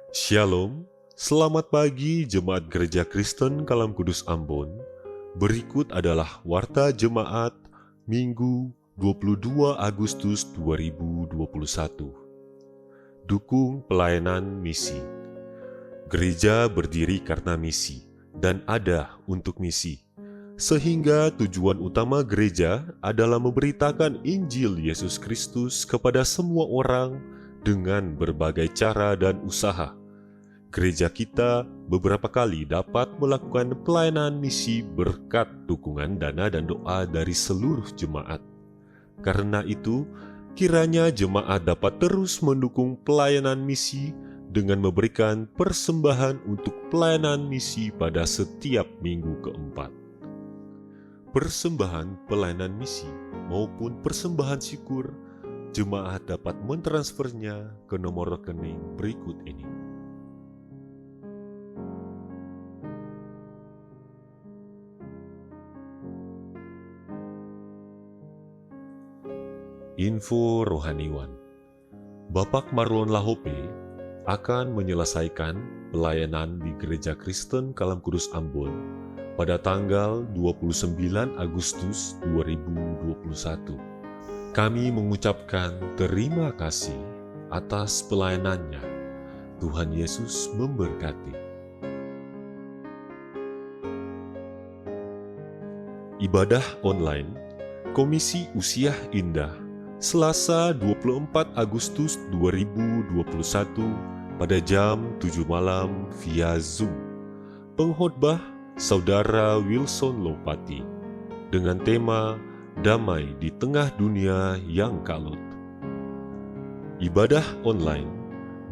Shalom, selamat pagi Jemaat Gereja Kristen Kalam Kudus Ambon. Berikut adalah Warta Jemaat Minggu 22 Agustus 2021. Dukung pelayanan misi. Gereja berdiri karena misi dan ada untuk misi. Sehingga tujuan utama gereja adalah memberitakan Injil Yesus Kristus kepada semua orang dengan berbagai cara dan usaha. Gereja kita beberapa kali dapat melakukan pelayanan misi berkat dukungan dana dan doa dari seluruh jemaat. Karena itu, kiranya jemaat dapat terus mendukung pelayanan misi dengan memberikan persembahan untuk pelayanan misi pada setiap minggu keempat. Persembahan pelayanan misi maupun persembahan syukur, jemaat dapat mentransfernya ke nomor rekening berikut ini. Info rohaniwan. Bapak Marlon Lahope akan menyelesaikan pelayanan di Gereja Kristen Kalam Kudus Ambon pada tanggal 29 Agustus 2021. Kami mengucapkan terima kasih atas pelayanannya. Tuhan Yesus memberkati. Ibadah online Komisi Usia Indah Selasa 24 Agustus 2021 pada jam 7 malam via Zoom. Pengkhotbah Saudara Wilson Lopati dengan tema Damai di Tengah Dunia yang Kalut. Ibadah online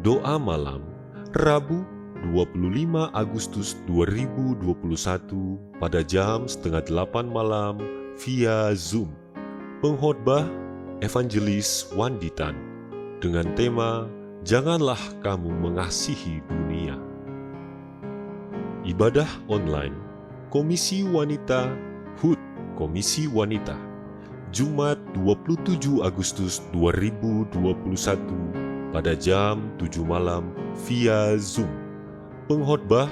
Doa Malam Rabu 25 Agustus 2021 pada jam setengah 8 malam via Zoom. Pengkhotbah Evangelis Wanditan dengan tema Janganlah Kamu Mengasihi Dunia. Ibadah online Komisi Wanita HUT Komisi Wanita Jumat 27 Agustus 2021 pada jam 7 malam via Zoom. Pengkhotbah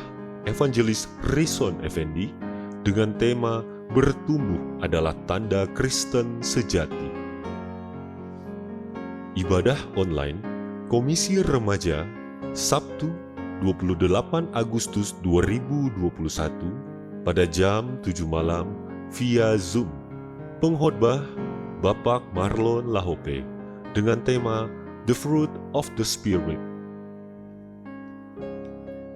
Evangelis Rison Effendi dengan tema Bertumbuh adalah tanda Kristen sejati. Ibadah online Komisi Remaja Sabtu 28 Agustus 2021 pada jam 7 malam via Zoom. Pengkhotbah Bapak Marlon Lahope dengan tema The Fruit of the Spirit.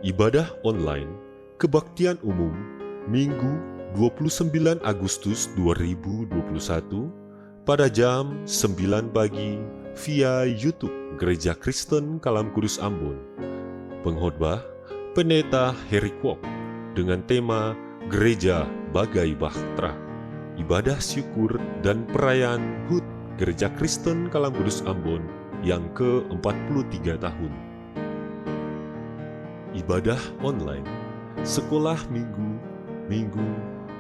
Ibadah online Kebaktian Umum Minggu 29 Agustus 2021 pada jam 9 pagi via YouTube Gereja Kristen Kalam Kudus Ambon. Pengkhotbah Pendeta Heri Kwok dengan tema Gereja Bagai Bahtera. Ibadah syukur dan perayaan HUT Gereja Kristen Kalam Kudus Ambon yang ke-43 tahun. Ibadah online Sekolah Minggu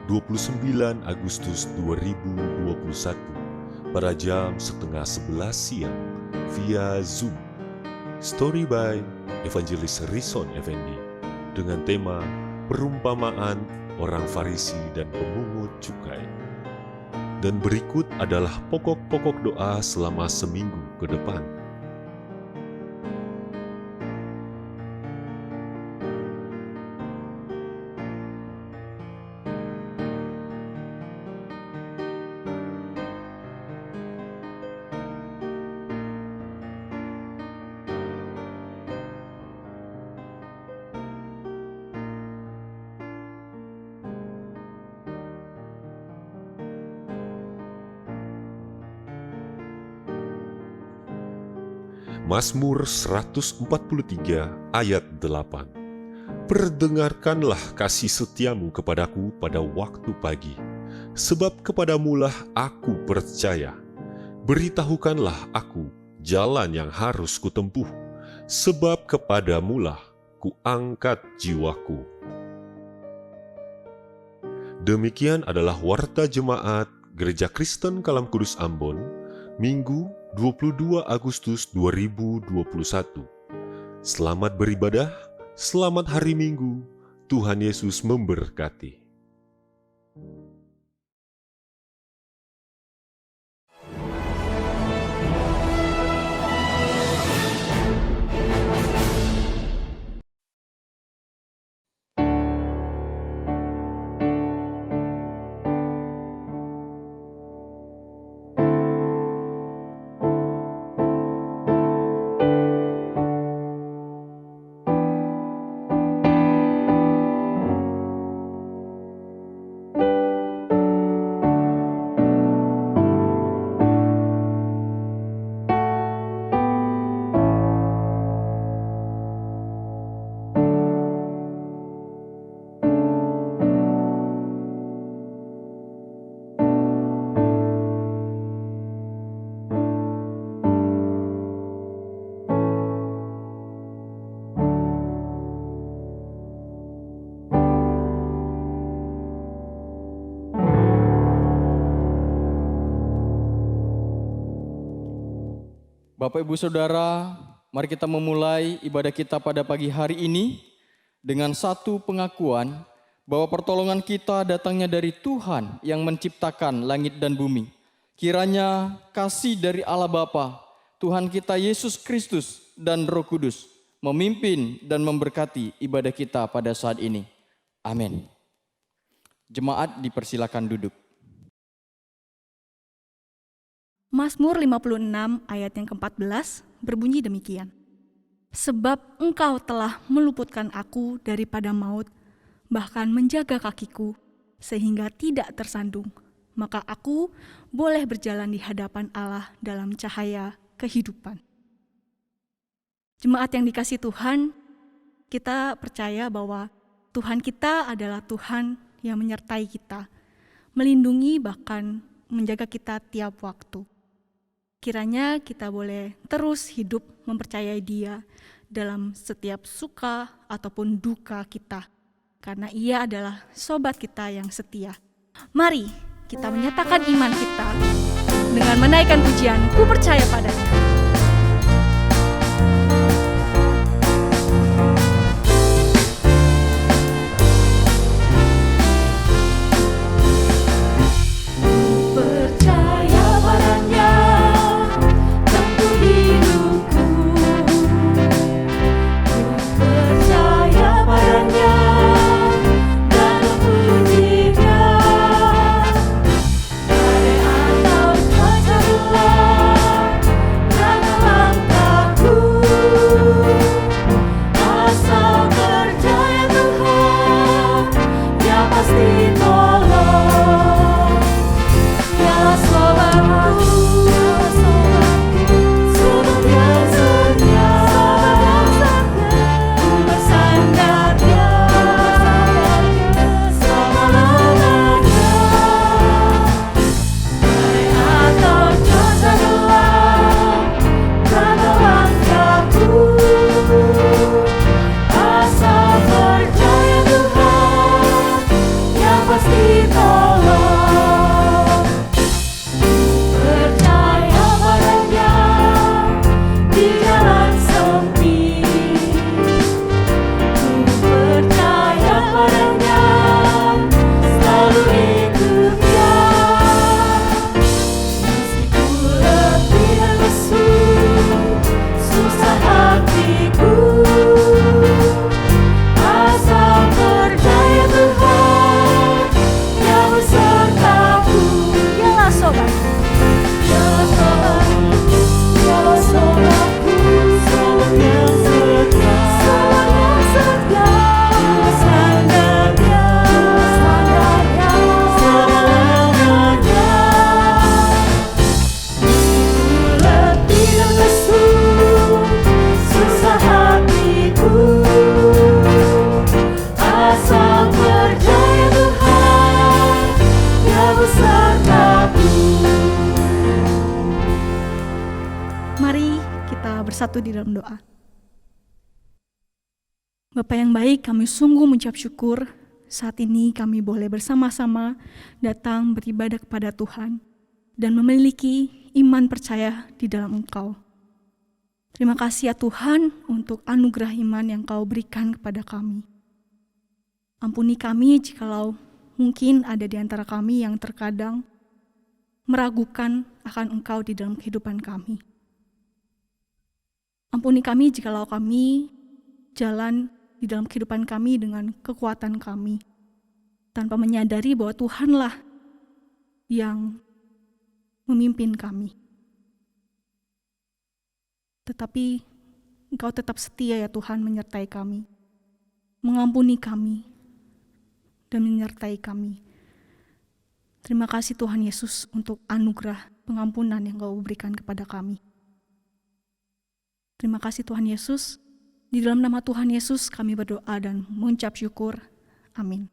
29 Agustus 2021 pada jam setengah 11 siang via Zoom. Story by Evangelis Rison Effendi dengan tema Perumpamaan Orang Farisi dan Pemungut Cukai. Dan berikut adalah pokok-pokok doa selama seminggu ke depan. Mazmur 143 ayat 8. Perdengarkanlah kasih setiamu kepadaku pada waktu pagi, sebab kepadamulah aku percaya. Beritahukanlah aku jalan yang harus kutempuh, sebab kepadamulah kuangkat jiwaku. Demikian adalah Warta Jemaat Gereja Kristen Kalam Kudus Ambon, Minggu 22 Agustus 2021. Selamat beribadah, selamat hari Minggu. Tuhan Yesus memberkati. Bapak Ibu Saudara, mari kita memulai ibadah kita pada pagi hari ini dengan satu pengakuan bahwa pertolongan kita datangnya dari Tuhan yang menciptakan langit dan bumi. Kiranya kasih dari Allah Bapa, Tuhan kita Yesus Kristus dan Roh Kudus memimpin dan memberkati ibadah kita pada saat ini. Amin. Jemaat dipersilakan duduk. Mazmur 56 ayat yang ke-14 berbunyi demikian. Sebab Engkau telah meluputkan aku daripada maut, bahkan menjaga kakiku sehingga tidak tersandung. Maka aku boleh berjalan di hadapan Allah dalam cahaya kehidupan. Jemaat yang dikasihi Tuhan, kita percaya bahwa Tuhan kita adalah Tuhan yang menyertai kita, melindungi bahkan menjaga kita tiap waktu. Kiranya kita boleh terus hidup mempercayai Dia dalam setiap suka ataupun duka kita, karena Ia adalah sobat kita yang setia. Mari kita menyatakan iman kita dengan menaikkan pujian, ku percaya padanya. Bersatu di dalam doa. Bapa yang baik, kami sungguh mengucap syukur saat ini kami boleh bersama-sama datang beribadah kepada Tuhan dan memiliki iman percaya di dalam Engkau. Terima kasih ya Tuhan untuk anugerah iman yang Kau berikan kepada kami. Ampuni kami jikalau mungkin ada di antara kami yang terkadang meragukan akan Engkau di dalam kehidupan kami. Ampuni kami jikalau kami jalan di dalam kehidupan kami dengan kekuatan kami, tanpa menyadari bahwa Tuhanlah yang memimpin kami. Tetapi Engkau tetap setia ya Tuhan menyertai kami, mengampuni kami, dan menyertai kami. Terima kasih Tuhan Yesus untuk anugerah pengampunan yang Kau berikan kepada kami. Terima kasih Tuhan Yesus. Di dalam nama Tuhan Yesus kami berdoa dan mengucap syukur. Amin.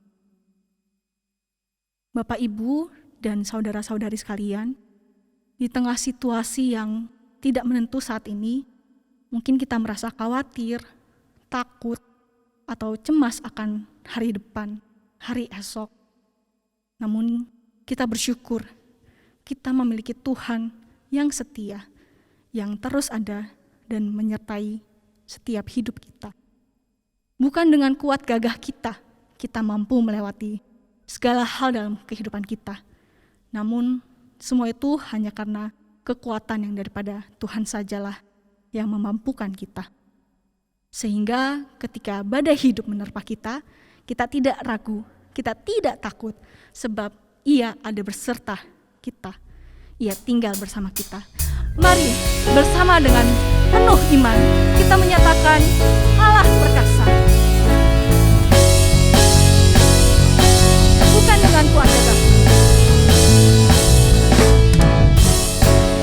Bapak, Ibu, dan saudara-saudari sekalian, di tengah situasi yang tidak menentu saat ini, mungkin kita merasa khawatir, takut, atau cemas akan hari depan, hari esok. Namun kita bersyukur, kita memiliki Tuhan yang setia, yang terus ada dan menyertai setiap hidup kita. Bukan dengan kuat gagah kita mampu melewati segala hal dalam kehidupan kita. Namun semua itu hanya karena kekuatan yang daripada Tuhan sajalah yang memampukan kita. Sehingga ketika badai hidup menerpa kita, kita tidak ragu, kita tidak takut, sebab Ia ada berserta kita. Ia tinggal bersama kita. Mari bersama dengan penuh iman kita menyatakan Allah perkasa. Bukan dengan kuat gagah,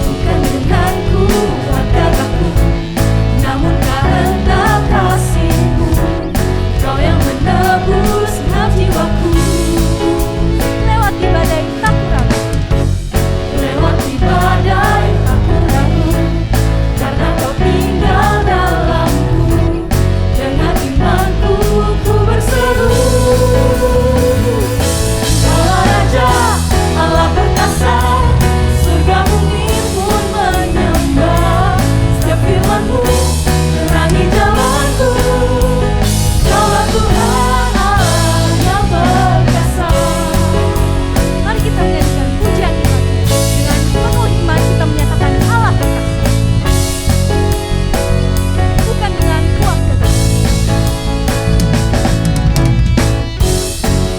bukan dengan kuat gagahku, namun karena kasih-Mu, Kau yang menebus genap jiwaku. Lewati badai tak ragu, lewati badai tak ragu, karena Kau tinggal dalamku. Dengan imanku ku berseru, Kaulah Raja, Allah perkasa, surga bumi pun menyembah. Setiap firman-Mu terangi jalanku. Kaulah Tuhan Allah yang perkasa. Mari kita menyanyikan pujian iman. Dengan penuh iman kita menyatakan Allah perkasa. Bukan dengan kuat gagah,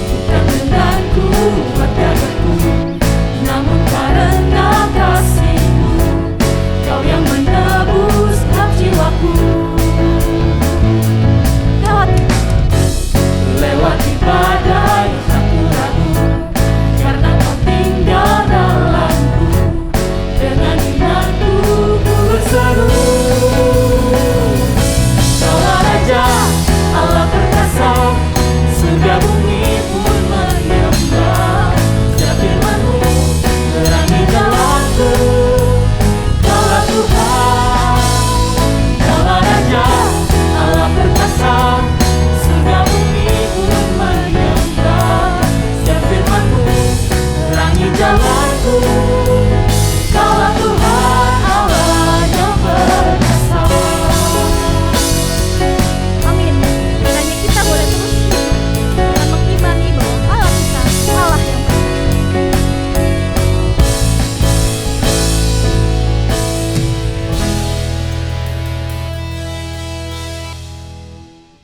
bukan dengan kuat gagahku, namun karena kasih-Mu, Kau yang menebus genap jiwaku. Lewati badai tak ragu, karena Kau tinggal dalamku. Dengan imanku ku berseru, Kaulah Raja, Allah perkasa, surga bumi pun menyembah. Setiap firman-Mu terangi jalanku. Kaulah Tuhan, Kaulah Raja, Allah perkasa, surga bumi pun menyembah. Setiap firman-Mu terangi jalanku. Kaulah Tuhan Allah yang perkasa. Amin. Kiranya kita boleh terus hidup dengan mengimani bahwa Allah kita Allah yang perkasa.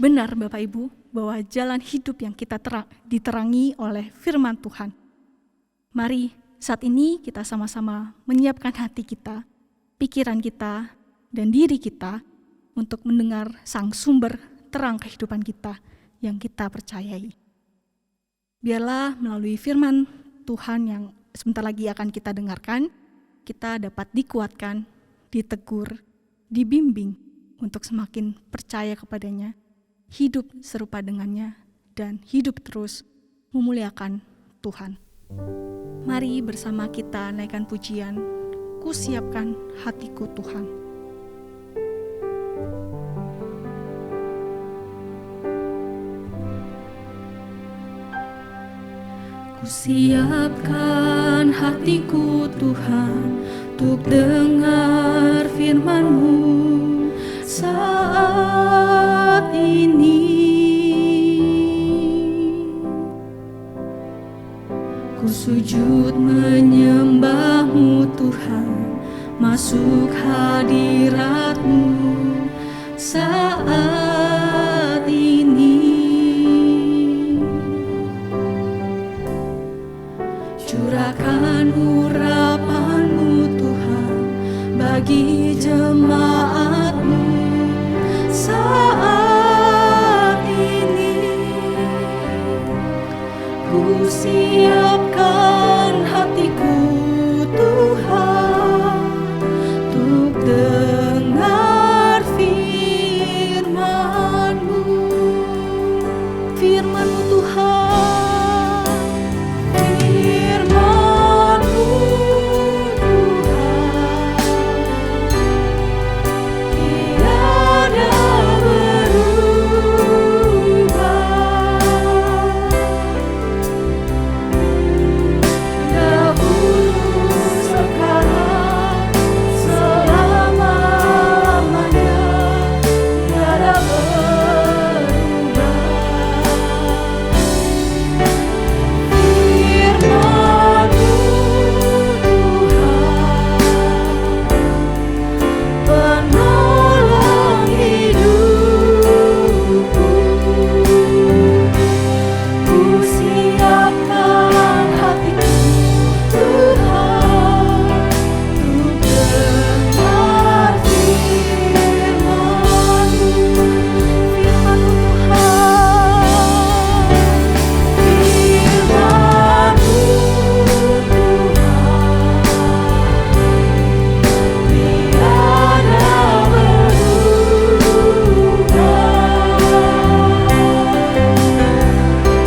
Benar Bapak Ibu, bahwa jalan hidup yang kita diterangi oleh firman Tuhan. Mari saat ini kita sama-sama menyiapkan hati kita, pikiran kita, dan diri kita untuk mendengar sang sumber terang kehidupan kita yang kita percayai. Biarlah melalui firman Tuhan yang sebentar lagi akan kita dengarkan, kita dapat dikuatkan, ditegur, dibimbing untuk semakin percaya kepadanya, hidup serupa dengannya, dan hidup terus memuliakan Tuhan. Mari bersama kita naikkan pujian, Ku siapkan hatiku Tuhan. Ku siapkan hatiku Tuhan, untuk dengar firman-Mu. saat ini. Ku sujud menyembah-Mu Tuhan, masuk hadirat-Mu saat ini. Curahkan urapan-Mu Tuhan bagi jemaat-Mu saat ini. Ku siapkan hatiku Tuhan untuk dengar firman-Mu. Firman-Mu Tuhan, firman-Mu Tuhan, tiada berubah. Dahulu, sekarang, selama-lamanya, tiada berubah. Firman-Mu Tuhan, penolong hidupku. Ku siapkan hatiku Tuhan untuk dengar firman-Mu. Firman-Mu Tuhan,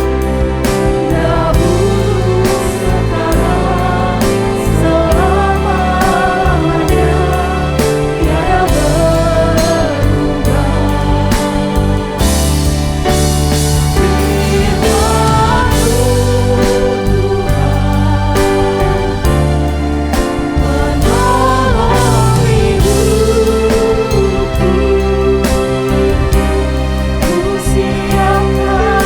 firman-Mu Tuhan, tiada berubah. Dahulu, sekarang, selamanya, tiada berubah. Firman-Mu Tuhan, penolong hidupku. Ku siapkan hatiku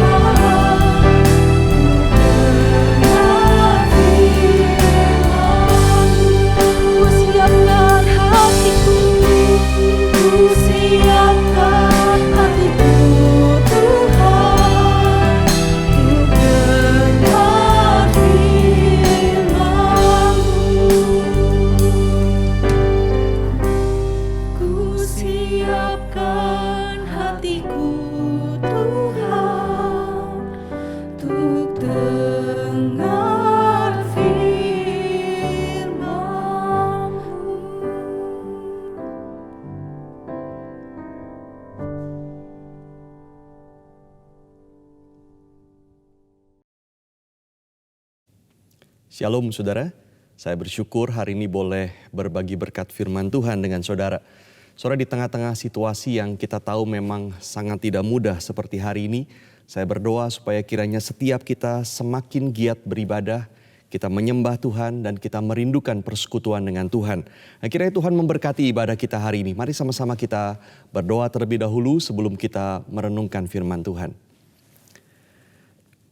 Tuhan untuk dengar firman-Mu. Ku siapkan hatiku, ku siapkan hatiku Tuhan untuk dengar firman-Mu. Ku siapkan hatiku Tuhan untuk dengar firman-Mu. Shalom saudara, saya bersyukur hari ini boleh berbagi berkat firman Tuhan dengan saudara. Saudara, di tengah-tengah situasi yang kita tahu memang sangat tidak mudah seperti hari ini, saya berdoa supaya kiranya setiap kita semakin giat beribadah, kita menyembah Tuhan dan kita merindukan persekutuan dengan Tuhan. Kiranya Tuhan memberkati ibadah kita hari ini. Mari sama-sama kita berdoa terlebih dahulu sebelum kita merenungkan firman Tuhan.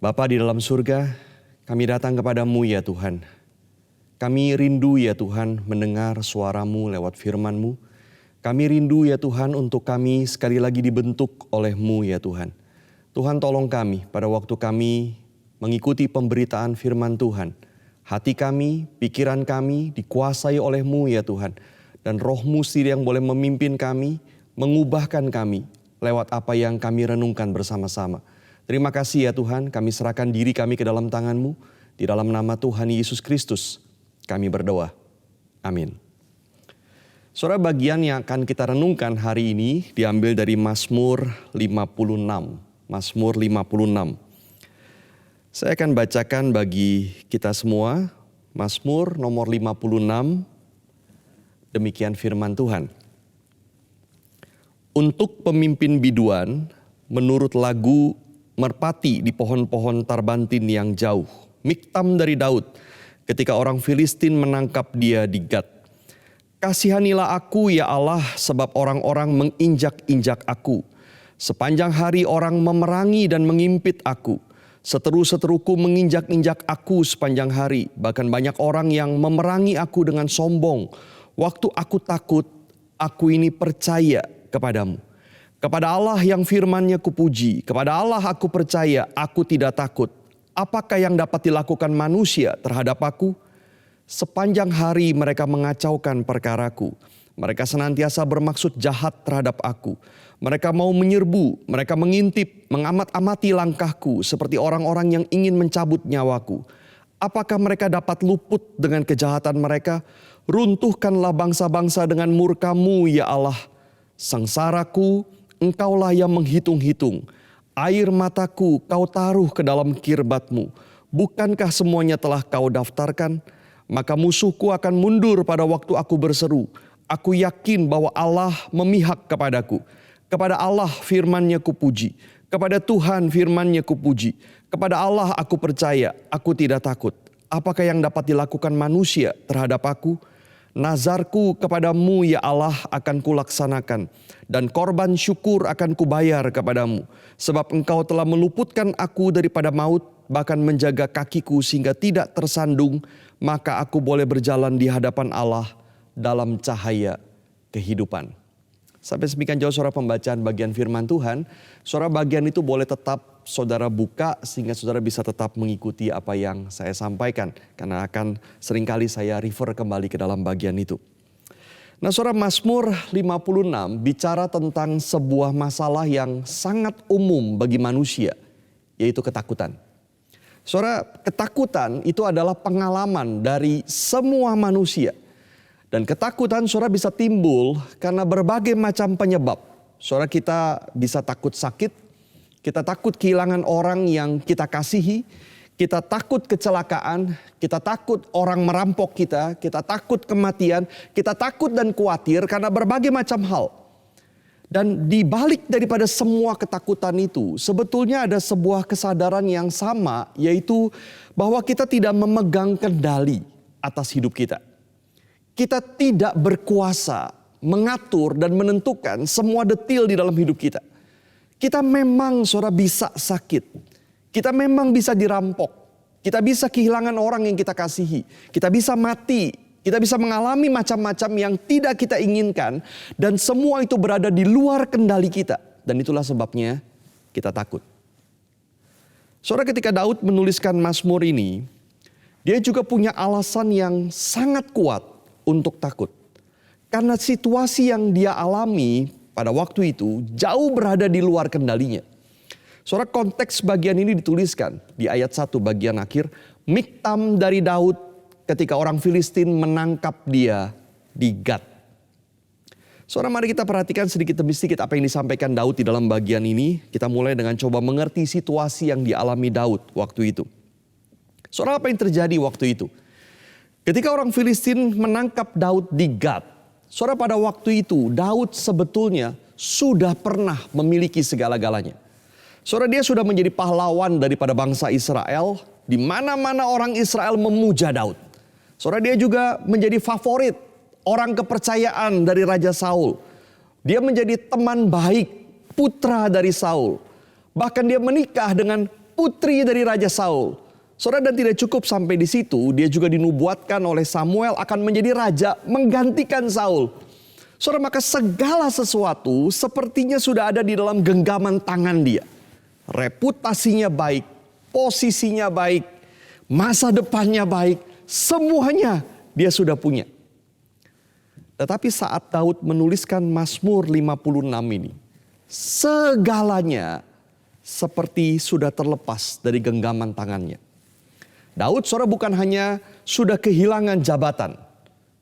Bapa di dalam surga, kami datang kepadamu ya Tuhan. Kami rindu ya Tuhan mendengar suara-Mu lewat firman-Mu. Kami rindu ya Tuhan untuk kami sekali lagi dibentuk oleh-Mu ya Tuhan. Tuhan tolong kami pada waktu kami mengikuti pemberitaan firman Tuhan. Hati kami, pikiran kami dikuasai oleh-Mu ya Tuhan. Dan Roh-Mu sendiri yang boleh memimpin kami, mengubahkan kami lewat apa yang kami renungkan bersama-sama. Terima kasih ya Tuhan, kami serahkan diri kami ke dalam tangan-Mu. Di dalam nama Tuhan Yesus Kristus, kami berdoa. Amin. Saudara, bagian yang akan kita renungkan hari ini diambil dari Mazmur 56. Mazmur 56. Saya akan bacakan bagi kita semua Mazmur nomor 56. Demikian firman Tuhan. Untuk pemimpin biduan, menurut lagu merpati di pohon-pohon tarbantin yang jauh, miktam dari Daud, ketika orang Filistin menangkap dia di Gat. Kasihanilah aku ya Allah, sebab orang-orang menginjak-injak aku. Sepanjang hari orang memerangi dan mengimpit aku. Seteru-seteruku menginjak-injak aku sepanjang hari. Bahkan banyak orang yang memerangi aku dengan sombong. Waktu aku takut, aku ini percaya kepadamu. Kepada Allah yang firman-Nya kupuji, kepada Allah aku percaya, aku tidak takut. Apakah yang dapat dilakukan manusia terhadap aku? Sepanjang hari mereka mengacaukan perkaraku. Mereka senantiasa bermaksud jahat terhadap aku. Mereka mau menyerbu, mereka mengintip, mengamat-amati langkahku seperti orang-orang yang ingin mencabut nyawaku. Apakah mereka dapat luput dengan kejahatan mereka? Runtuhkanlah bangsa-bangsa dengan murka-Mu ya Allah. Sengsaraku, Engkaulah yang menghitung-hitung. Air mataku Kau taruh ke dalam kirbat-Mu. Bukankah semuanya telah Kau daftarkan? Maka musuhku akan mundur pada waktu aku berseru. Aku yakin bahwa Allah memihak kepadaku. Kepada Allah firman-Nya kupuji. Kepada Tuhan firman-Nya kupuji. Kepada Allah aku percaya, aku tidak takut. Apakah yang dapat dilakukan manusia terhadap aku? Nazarku kepadamu ya Allah akan kulaksanakan. Dan korban syukur akan kubayar kepadamu. Sebab Engkau telah meluputkan aku daripada maut, bahkan menjaga kakiku sehingga tidak tersandung. Maka aku boleh berjalan di hadapan Allah dalam cahaya kehidupan. Sampai semikian jauh saudara pembacaan bagian firman Tuhan. Saudara bagian itu boleh tetap saudara buka sehingga saudara bisa tetap mengikuti apa yang saya sampaikan. Karena akan seringkali saya refer kembali ke dalam bagian itu. Nah saudara, Mazmur 56 bicara tentang sebuah masalah yang sangat umum bagi manusia, yaitu ketakutan. Saudara, ketakutan itu adalah pengalaman dari semua manusia. Dan ketakutan saudara bisa timbul karena berbagai macam penyebab. Saudara, kita bisa takut sakit, kita takut kehilangan orang yang kita kasihi, kita takut kecelakaan, kita takut orang merampok kita takut kematian, kita takut dan khawatir karena berbagai macam hal. Dan di balik daripada semua ketakutan itu, sebetulnya ada sebuah kesadaran yang sama, yaitu bahwa kita tidak memegang kendali atas hidup kita. Kita tidak berkuasa mengatur dan menentukan semua detail di dalam hidup kita. Kita memang saudara bisa sakit. Kita memang bisa dirampok. Kita bisa kehilangan orang yang kita kasihi. Kita bisa mati. Kita bisa mengalami macam-macam yang tidak kita inginkan. Dan semua itu berada di luar kendali kita. Dan itulah sebabnya kita takut. Saudara, ketika Daud menuliskan Mazmur ini, dia juga punya alasan yang sangat kuat untuk takut. Karena situasi yang dia alami pada waktu itu jauh berada di luar kendalinya. Saudara, konteks bagian ini dituliskan di ayat 1 bagian akhir. Miktam dari Daud ketika orang Filistin menangkap dia di Gat. Saudara, mari kita perhatikan sedikit demi sedikit apa yang disampaikan Daud di dalam bagian ini. Kita mulai dengan coba mengerti situasi yang dialami Daud waktu itu. Saudara, apa yang terjadi waktu itu? Ketika orang Filistin menangkap Daud di Gat. Saudara, pada waktu itu Daud sebetulnya sudah pernah memiliki segala-galanya. Saudara, dia sudah menjadi pahlawan daripada bangsa Israel. Di mana-mana orang Israel memuja Daud. Saudara, dia juga menjadi favorit orang kepercayaan dari Raja Saul. Dia menjadi teman baik putra dari Saul. Bahkan dia menikah dengan putri dari Raja Saul. Saudara, dan tidak cukup sampai di situ, dia juga dinubuatkan oleh Samuel akan menjadi raja menggantikan Saul. Saudara, maka segala sesuatu sepertinya sudah ada di dalam genggaman tangan dia. Reputasinya baik, posisinya baik, masa depannya baik, semuanya dia sudah punya. Tetapi saat Daud menuliskan Mazmur 56 ini, segalanya seperti sudah terlepas dari genggaman tangannya. Daud, saudara, bukan hanya sudah kehilangan jabatan,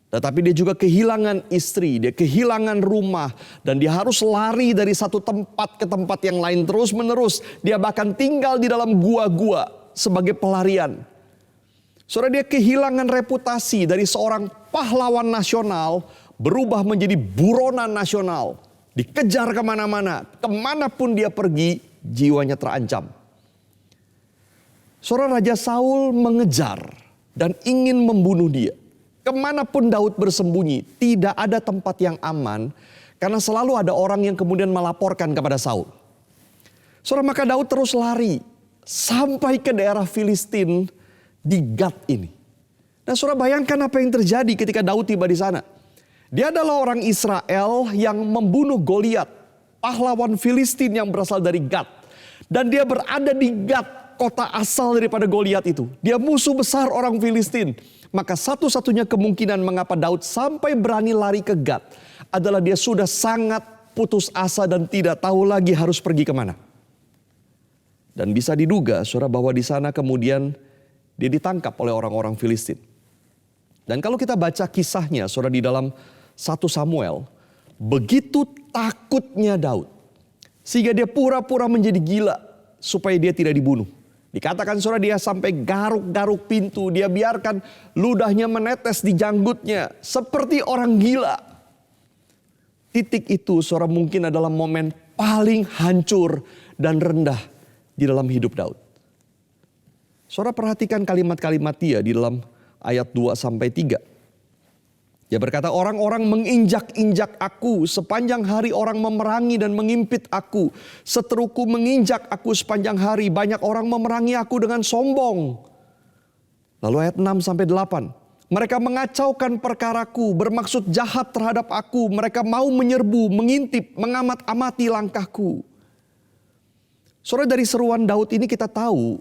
tetapi dia juga kehilangan istri, dia kehilangan rumah, dan dia harus lari dari satu tempat ke tempat yang lain terus menerus. Dia bahkan tinggal di dalam gua-gua sebagai pelarian. Saudara, dia kehilangan reputasi dari seorang pahlawan nasional berubah menjadi buronan nasional. Dikejar kemana-mana, kemanapun dia pergi, jiwanya terancam. Saudara, Raja Saul mengejar dan ingin membunuh dia. Kemanapun Daud bersembunyi, tidak ada tempat yang aman. Karena selalu ada orang yang kemudian melaporkan kepada Saul. Saudara, maka Daud terus lari sampai ke daerah Filistin di Gat ini. Nah, saudara bayangkan apa yang terjadi ketika Daud tiba di sana. Dia adalah orang Israel yang membunuh Goliat, pahlawan Filistin yang berasal dari Gat. Dan dia berada di Gat, kota asal daripada Goliat itu. Dia musuh besar orang Filistin. Maka satu-satunya kemungkinan mengapa Daud sampai berani lari ke Gat adalah dia sudah sangat putus asa dan tidak tahu lagi harus pergi kemana. Dan bisa diduga saudara bahwa di sana kemudian dia ditangkap oleh orang-orang Filistin. Dan kalau kita baca kisahnya saudara di dalam 1 Samuel, begitu takutnya Daud sehingga dia pura-pura menjadi gila supaya dia tidak dibunuh. Dikatakan saudara dia sampai garuk-garuk pintu, dia biarkan ludahnya menetes di janggutnya seperti orang gila. Titik itu saudara mungkin adalah momen paling hancur dan rendah di dalam hidup Daud. Saudara perhatikan kalimat-kalimat dia di dalam ayat 2-3. Dia berkata, orang-orang menginjak-injak aku, sepanjang hari orang memerangi dan mengimpit aku. Seteruku menginjak aku sepanjang hari, banyak orang memerangi aku dengan sombong. Lalu ayat 6-8. Mereka mengacaukan perkaraku, bermaksud jahat terhadap aku. Mereka mau menyerbu, mengintip, mengamat-amati langkahku. Saudara, dari seruan Daud ini kita tahu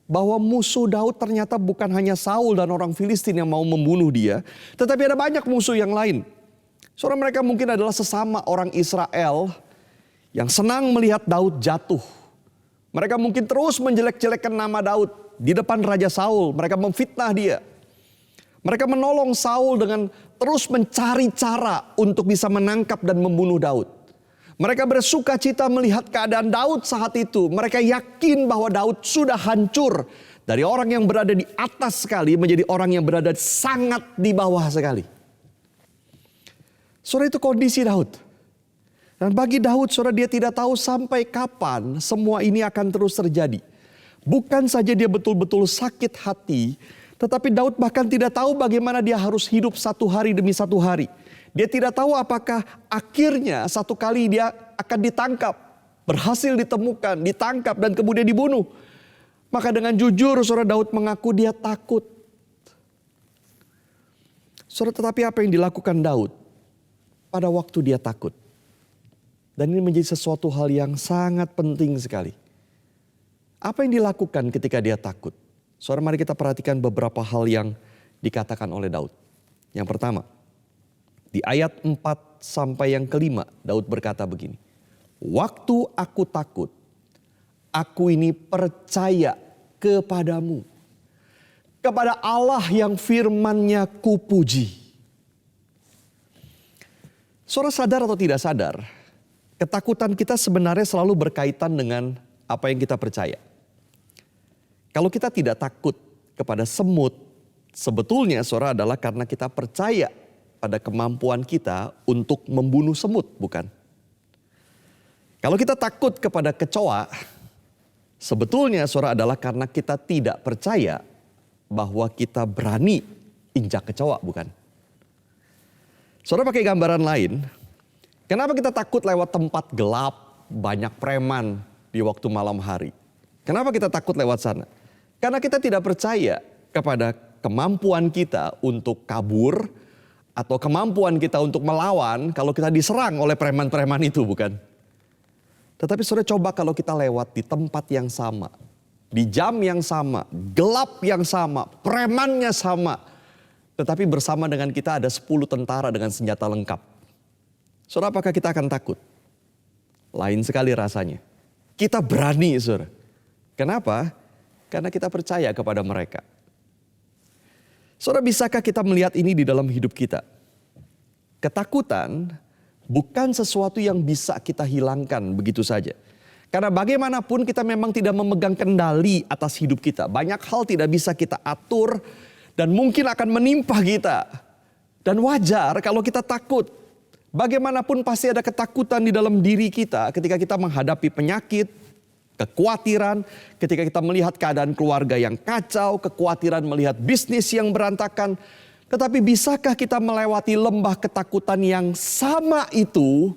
bahwa musuh Daud ternyata bukan hanya Saul dan orang Filistin yang mau membunuh dia. Tetapi ada banyak musuh yang lain. Saudara, mereka mungkin adalah sesama orang Israel yang senang melihat Daud jatuh. Mereka mungkin terus menjelek-jelekkan nama Daud di depan Raja Saul. Mereka memfitnah dia. Mereka menolong Saul dengan terus mencari cara untuk bisa menangkap dan membunuh Daud. Mereka bersuka cita melihat keadaan Daud saat itu. Mereka yakin bahwa Daud sudah hancur. Dari orang yang berada di atas sekali menjadi orang yang berada sangat di bawah sekali. Saudara, itu kondisi Daud. Dan bagi Daud, saudara, dia tidak tahu sampai kapan semua ini akan terus terjadi. Bukan saja dia betul-betul sakit hati, tetapi Daud bahkan tidak tahu bagaimana dia harus hidup satu hari demi satu hari. Dia tidak tahu apakah akhirnya satu kali dia akan ditangkap, berhasil ditemukan, ditangkap dan kemudian dibunuh. Maka dengan jujur saudara, Daud mengaku dia takut. Saudara, tetapi apa yang dilakukan Daud pada waktu dia takut? Dan ini menjadi sesuatu hal yang sangat penting sekali. Apa yang dilakukan ketika dia takut? Saudara, mari kita perhatikan beberapa hal yang dikatakan oleh Daud. Yang pertama, di ayat 4 sampai yang kelima, Daud berkata begini. Waktu aku takut, aku ini percaya kepadamu. Kepada Allah yang firman-Nya kupuji. Saudara, sadar atau tidak sadar, ketakutan kita sebenarnya selalu berkaitan dengan apa yang kita percaya. Kalau kita tidak takut kepada semut, sebetulnya saudara adalah karena kita percaya pada kemampuan kita untuk membunuh semut, bukan? Kalau kita takut kepada kecoa, sebetulnya saudara adalah karena kita tidak percaya bahwa kita berani injak kecoa, bukan? Saudara pakai gambaran lain, kenapa kita takut lewat tempat gelap, banyak preman di waktu malam hari? Kenapa kita takut lewat sana? Karena kita tidak percaya kepada kemampuan kita untuk kabur atau kemampuan kita untuk melawan kalau kita diserang oleh preman-preman itu, bukan? Tetapi saudara, coba kalau kita lewat di tempat yang sama, di jam yang sama, gelap yang sama, premannya sama, tetapi bersama dengan kita ada 10 tentara dengan senjata lengkap. Saudara, apakah kita akan takut? Lain sekali rasanya. Kita berani, saudara. Kenapa? Karena kita percaya kepada mereka. Saudara, bisakah kita melihat ini di dalam hidup kita? Ketakutan bukan sesuatu yang bisa kita hilangkan begitu saja. Karena bagaimanapun kita memang tidak memegang kendali atas hidup kita. Banyak hal tidak bisa kita atur dan mungkin akan menimpa kita. Dan wajar kalau kita takut. Bagaimanapun pasti ada ketakutan di dalam diri kita ketika kita menghadapi penyakit, kekhawatiran, ketika kita melihat keadaan keluarga yang kacau, kekhawatiran melihat bisnis yang berantakan. Tetapi bisakah kita melewati lembah ketakutan yang sama itu?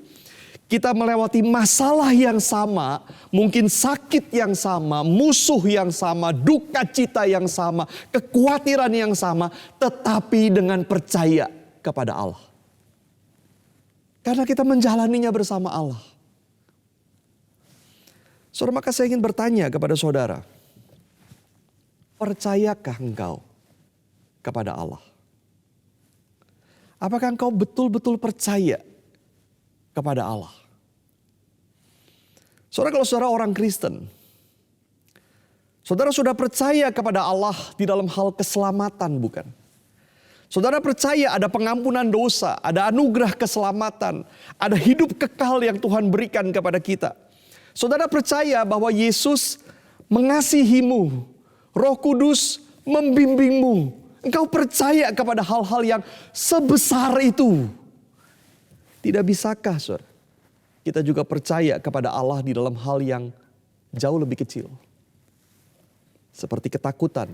Kita melewati masalah yang sama, mungkin sakit yang sama, musuh yang sama, duka cita yang sama, kekhawatiran yang sama, tetapi dengan percaya kepada Allah. Karena kita menjalaninya bersama Allah. Saudara, maka saya ingin bertanya kepada saudara, percayakah engkau kepada Allah? Apakah engkau betul-betul percaya kepada Allah? Saudara, kalau saudara orang Kristen, saudara sudah percaya kepada Allah di dalam hal keselamatan, bukan? Saudara percaya ada pengampunan dosa, ada anugerah keselamatan, ada hidup kekal yang Tuhan berikan kepada kita. Saudara percaya bahwa Yesus mengasihimu, Roh Kudus membimbingmu. Engkau percaya kepada hal-hal yang sebesar itu. Tidak bisakah, saudara, kita juga percaya kepada Allah di dalam hal yang jauh lebih kecil. Seperti ketakutan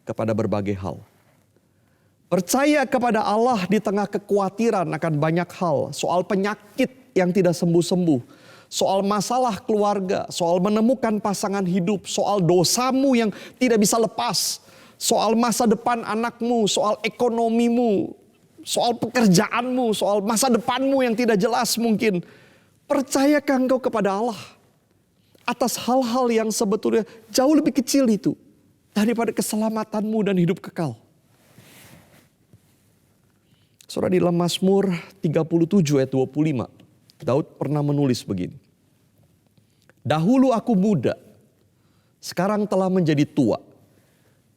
kepada berbagai hal. Percaya kepada Allah di tengah kekhawatiran akan banyak hal. Soal penyakit yang tidak sembuh-sembuh. Soal masalah keluarga, soal menemukan pasangan hidup, soal dosamu yang tidak bisa lepas. Soal masa depan anakmu, soal ekonomimu, soal pekerjaanmu, soal masa depanmu yang tidak jelas mungkin. Percayakah engkau kepada Allah atas hal-hal yang sebetulnya jauh lebih kecil itu daripada keselamatanmu dan hidup kekal? Saudara, di dalam Mazmur 37 ayat 25, Daud pernah menulis begini. Dahulu aku muda, sekarang telah menjadi tua.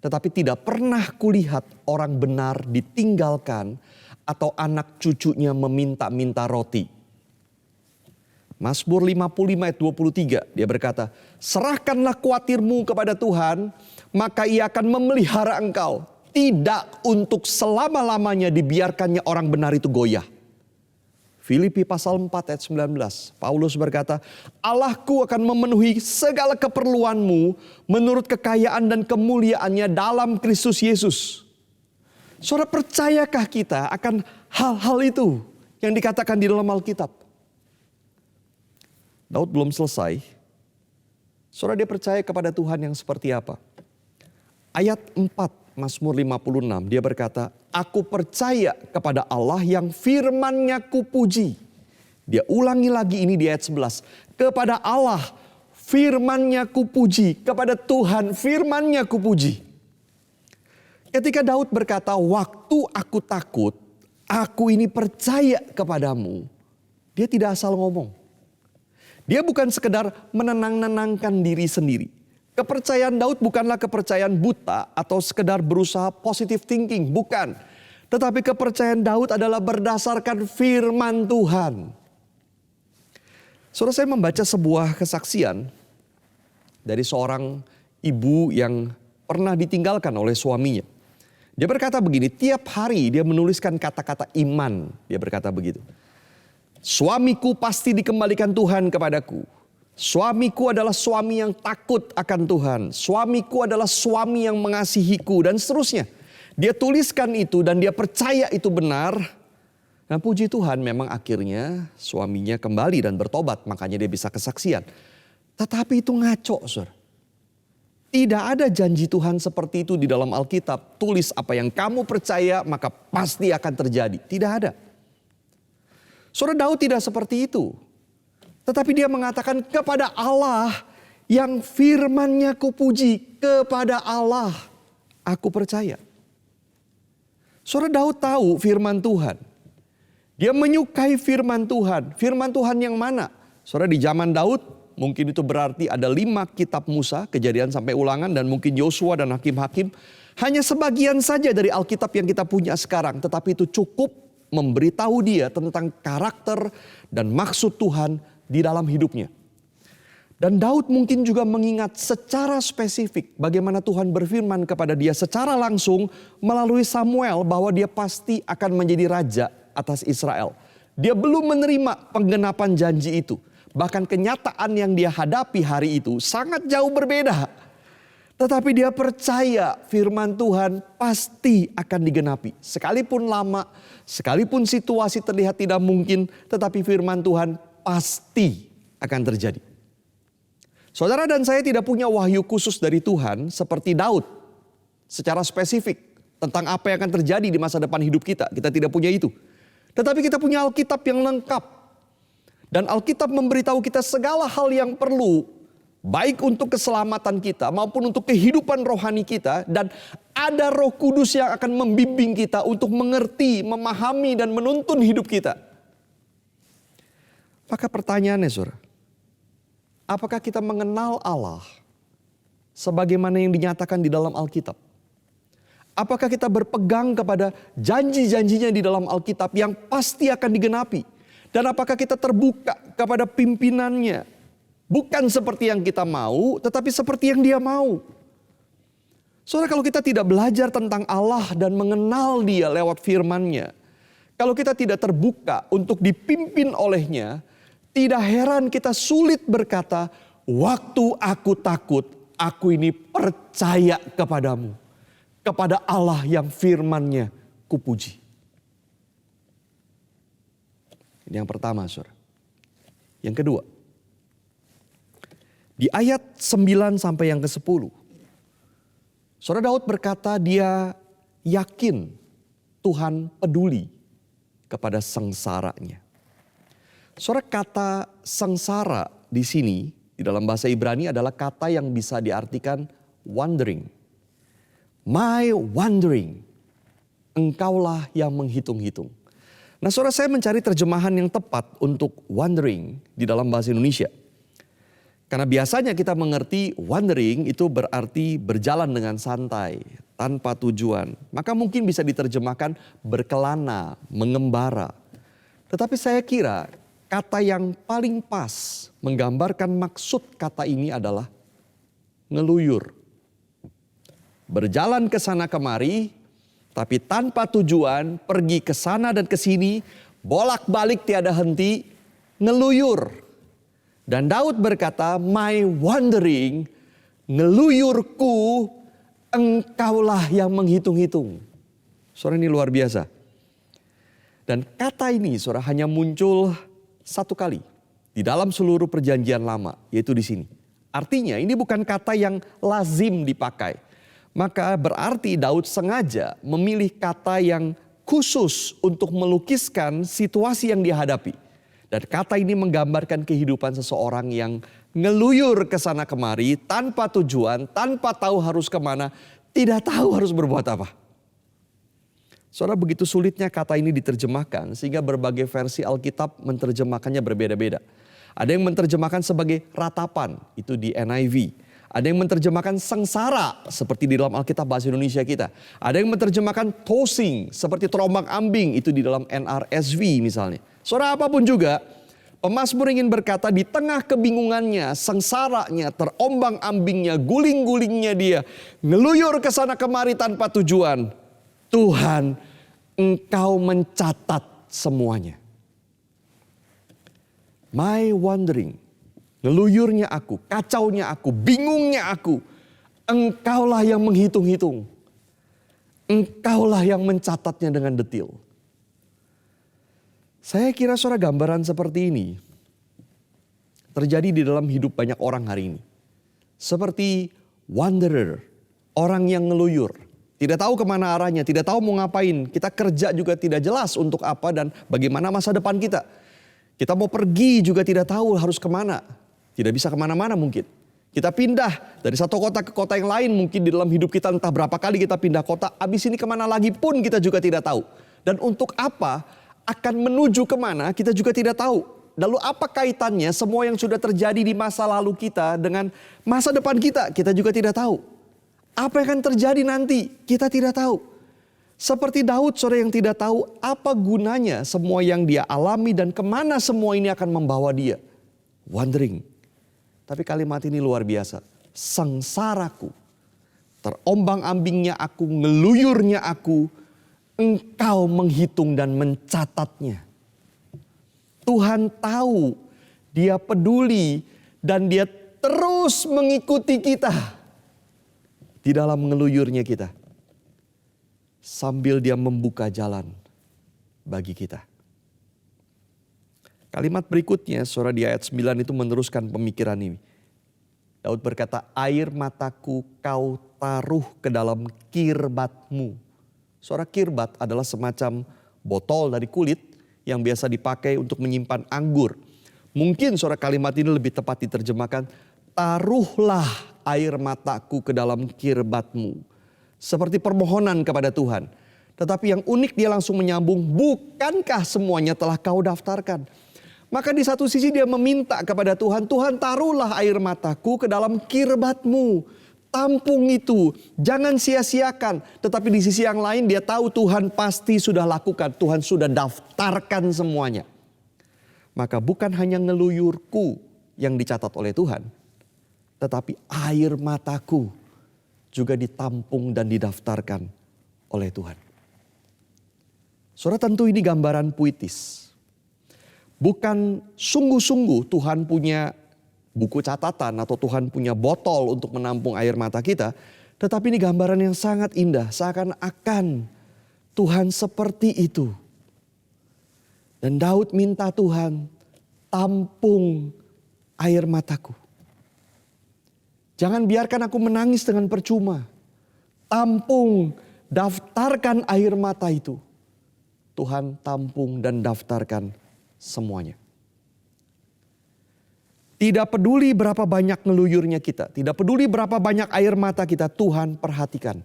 Tetapi tidak pernah kulihat orang benar ditinggalkan atau anak cucunya meminta-minta roti. Mazmur 55 ayat 23, dia berkata, serahkanlah kuatirmu kepada Tuhan, maka ia akan memelihara engkau. Tidak untuk selama-lamanya dibiarkannya orang benar itu goyah. Filipi pasal 4 ayat 19, Paulus berkata, Allahku akan memenuhi segala keperluanmu menurut kekayaan dan kemuliaannya dalam Kristus Yesus. Saudara, percayakah kita akan hal-hal itu yang dikatakan di dalam Alkitab? Daud belum selesai. Saudara, dia percaya kepada Tuhan yang seperti apa? Ayat 4 Mazmur 56, dia berkata, aku percaya kepada Allah yang firman-Nya kupuji. Dia ulangi lagi ini di ayat 11. Kepada Allah firman-Nya kupuji. Kepada Tuhan firman-Nya kupuji. Ketika Daud berkata, waktu aku takut, aku ini percaya kepadamu. Dia tidak asal ngomong. Dia bukan sekedar menenang-nenangkan diri sendiri. Kepercayaan Daud bukanlah kepercayaan buta atau sekedar berusaha positive thinking, bukan. Tetapi kepercayaan Daud adalah berdasarkan firman Tuhan. Saudara, saya membaca sebuah kesaksian dari seorang ibu yang pernah ditinggalkan oleh suaminya. Dia berkata begini, tiap hari dia menuliskan kata-kata iman. Dia berkata begitu. Suamiku pasti dikembalikan Tuhan kepadaku. Suamiku adalah suami yang takut akan Tuhan. Suamiku adalah suami yang mengasihiku dan seterusnya. Dia tuliskan itu dan dia percaya itu benar. Nah, puji Tuhan memang akhirnya suaminya kembali dan bertobat. Makanya dia bisa kesaksian. Tetapi itu ngaco, saudara. Tidak ada janji Tuhan seperti itu di dalam Alkitab. Tulis apa yang kamu percaya maka pasti akan terjadi. Tidak ada. Saudara, Daud tidak seperti itu. Tetapi dia mengatakan kepada Allah yang firman-Nya kupuji. Kepada Allah aku percaya. Saudara, Daud tahu firman Tuhan. Dia menyukai firman Tuhan. Firman Tuhan yang mana? Saudara, di zaman Daud mungkin itu berarti ada 5 kitab Musa, Kejadian sampai Ulangan, dan mungkin Yosua dan Hakim-Hakim. Hanya sebagian saja dari Alkitab yang kita punya sekarang. Tetapi itu cukup memberitahu dia tentang karakter dan maksud Tuhan di dalam hidupnya. Dan Daud mungkin juga mengingat secara spesifik bagaimana Tuhan berfirman kepada dia secara langsung melalui Samuel bahwa dia pasti akan menjadi raja atas Israel. Dia belum menerima penggenapan janji itu. Bahkan kenyataan yang dia hadapi hari itu sangat jauh berbeda Tetapi dia percaya firman Tuhan pasti akan digenapi. Sekalipun lama, sekalipun situasi terlihat tidak mungkin, tetapi firman Tuhan pasti akan terjadi. Saudara dan saya tidak punya wahyu khusus dari Tuhan seperti Daud secara spesifik tentang apa yang akan terjadi di masa depan hidup kita. Kita tidak punya itu. Tetapi kita punya Alkitab yang lengkap. Dan Alkitab memberitahu kita segala hal yang perlu, baik untuk keselamatan kita maupun untuk kehidupan rohani kita. Dan ada Roh Kudus yang akan membimbing kita untuk mengerti, memahami dan menuntun hidup kita. Maka pertanyaannya saudara, apakah kita mengenal Allah sebagaimana yang dinyatakan di dalam Alkitab? Apakah kita berpegang kepada janji-janjinya di dalam Alkitab yang pasti akan digenapi? Dan apakah kita terbuka kepada pimpinannya? Bukan seperti yang kita mau, tetapi seperti yang Dia mau. Saudara, kalau kita tidak belajar tentang Allah dan mengenal Dia lewat firman-Nya, kalau kita tidak terbuka untuk dipimpin olehnya, tidak heran kita sulit berkata, waktu aku takut, aku ini percaya kepadamu. Kepada Allah yang firman-Nya kupuji. Ini yang pertama, saudara. Yang kedua, di ayat 9 sampai yang ke-10, saudara Daud berkata dia yakin Tuhan peduli kepada sengsaranya. Saudara, kata sengsara di sini di dalam bahasa Ibrani adalah kata yang bisa diartikan wandering. My wandering, engkaulah yang menghitung-hitung. Nah saudara, saya mencari terjemahan yang tepat untuk wandering di dalam bahasa Indonesia. Karena biasanya kita mengerti wandering itu berarti berjalan dengan santai, tanpa tujuan. Maka mungkin bisa diterjemahkan berkelana, mengembara. Tetapi saya kira kata yang paling pas menggambarkan maksud kata ini adalah ngeluyur. Berjalan ke sana kemari, tapi tanpa tujuan, pergi ke sana dan ke sini, bolak-balik tiada henti, ngeluyur. Dan Daud berkata, my wandering, ngeluyurku, engkaulah yang menghitung-hitung. Saudara, ini luar biasa. Dan kata ini saudara hanya muncul satu kali di dalam seluruh perjanjian lama, yaitu di sini. Artinya ini bukan kata yang lazim dipakai. Maka berarti Daud sengaja memilih kata yang khusus untuk melukiskan situasi yang dihadapi. Dan kata ini menggambarkan kehidupan seseorang yang ngeluyur ke sana kemari tanpa tujuan, tanpa tahu harus kemana, tidak tahu harus berbuat apa. Saudara, begitu sulitnya kata ini diterjemahkan sehingga berbagai versi Alkitab menerjemahkannya berbeda-beda. Ada yang menerjemahkan sebagai ratapan, itu di NIV. Ada yang menerjemahkan sengsara seperti di dalam Alkitab bahasa Indonesia kita. Ada yang menerjemahkan tossing seperti terombang ambing, itu di dalam NRSV misalnya. Saudara, apapun juga, pemazmur ingin berkata di tengah kebingungannya, sengsaranya, terombang ambingnya, guling-gulingnya dia, ngeluyur ke sana kemari tanpa tujuan. Tuhan, Engkau mencatat semuanya. My wandering. Ngeluyurnya aku, kacaunya aku, bingungnya aku. Engkaulah yang menghitung-hitung. Engkaulah yang mencatatnya dengan detil. Saya kira saudara, gambaran seperti ini terjadi di dalam hidup banyak orang hari ini. Seperti wanderer, orang yang ngeluyur. Tidak tahu kemana arahnya, tidak tahu mau ngapain. Kita kerja juga tidak jelas untuk apa dan bagaimana masa depan kita. Kita mau pergi juga tidak tahu harus kemana. Tidak bisa kemana-mana mungkin. Kita pindah dari satu kota ke kota yang lain mungkin di dalam hidup kita, entah berapa kali kita pindah kota. Abis ini kemana lagi pun kita juga tidak tahu. Dan untuk apa akan menuju kemana kita juga tidak tahu. Lalu apa kaitannya semua yang sudah terjadi di masa lalu kita dengan masa depan kita? Kita juga tidak tahu. Apa yang akan terjadi nanti? Kita tidak tahu. Seperti Daud, saudara, yang tidak tahu apa gunanya semua yang dia alami dan kemana semua ini akan membawa dia. Wandering. Tapi kalimat ini luar biasa. Sengsaraku, terombang ambingnya aku, ngeluyurnya aku, Engkau menghitung dan mencatatnya. Tuhan tahu, Dia peduli dan Dia terus mengikuti kita. di dalam ngeluyurnya kita. Sambil dia membuka jalan bagi kita. Kalimat berikutnya, saudara, di ayat 9 itu meneruskan pemikiran ini. Daud berkata, air mataku kau taruh ke dalam kirbatmu. Saudara, kirbat adalah semacam botol dari kulit yang biasa dipakai untuk menyimpan anggur. Mungkin saudara kalimat ini lebih tepat diterjemahkan, taruhlah air mataku ke dalam kirbatmu. Seperti permohonan kepada Tuhan. Tetapi yang unik dia langsung menyambung, bukankah semuanya telah kau daftarkan? Maka di satu sisi dia meminta kepada Tuhan, Tuhan taruhlah air mataku ke dalam kirbatmu. Tampung itu, jangan sia-siakan. Tetapi di sisi yang lain dia tahu Tuhan pasti sudah lakukan. Tuhan sudah daftarkan semuanya. Maka bukan hanya ngeluyurku yang dicatat oleh Tuhan. Tetapi air mataku juga ditampung dan didaftarkan oleh Tuhan. Saudara, tentu ini gambaran puitis. Bukan sungguh-sungguh Tuhan punya buku catatan atau Tuhan punya botol untuk menampung air mata kita. Tetapi ini gambaran yang sangat indah. Seakan-akan Tuhan seperti itu. Dan Daud minta Tuhan, tampung air mataku. Jangan biarkan aku menangis dengan percuma. Tampung, daftarkan air mata itu. Tuhan tampung dan daftarkan semuanya. Tidak peduli berapa banyak ngeluyurnya kita. Tidak peduli berapa banyak air mata kita. Tuhan perhatikan.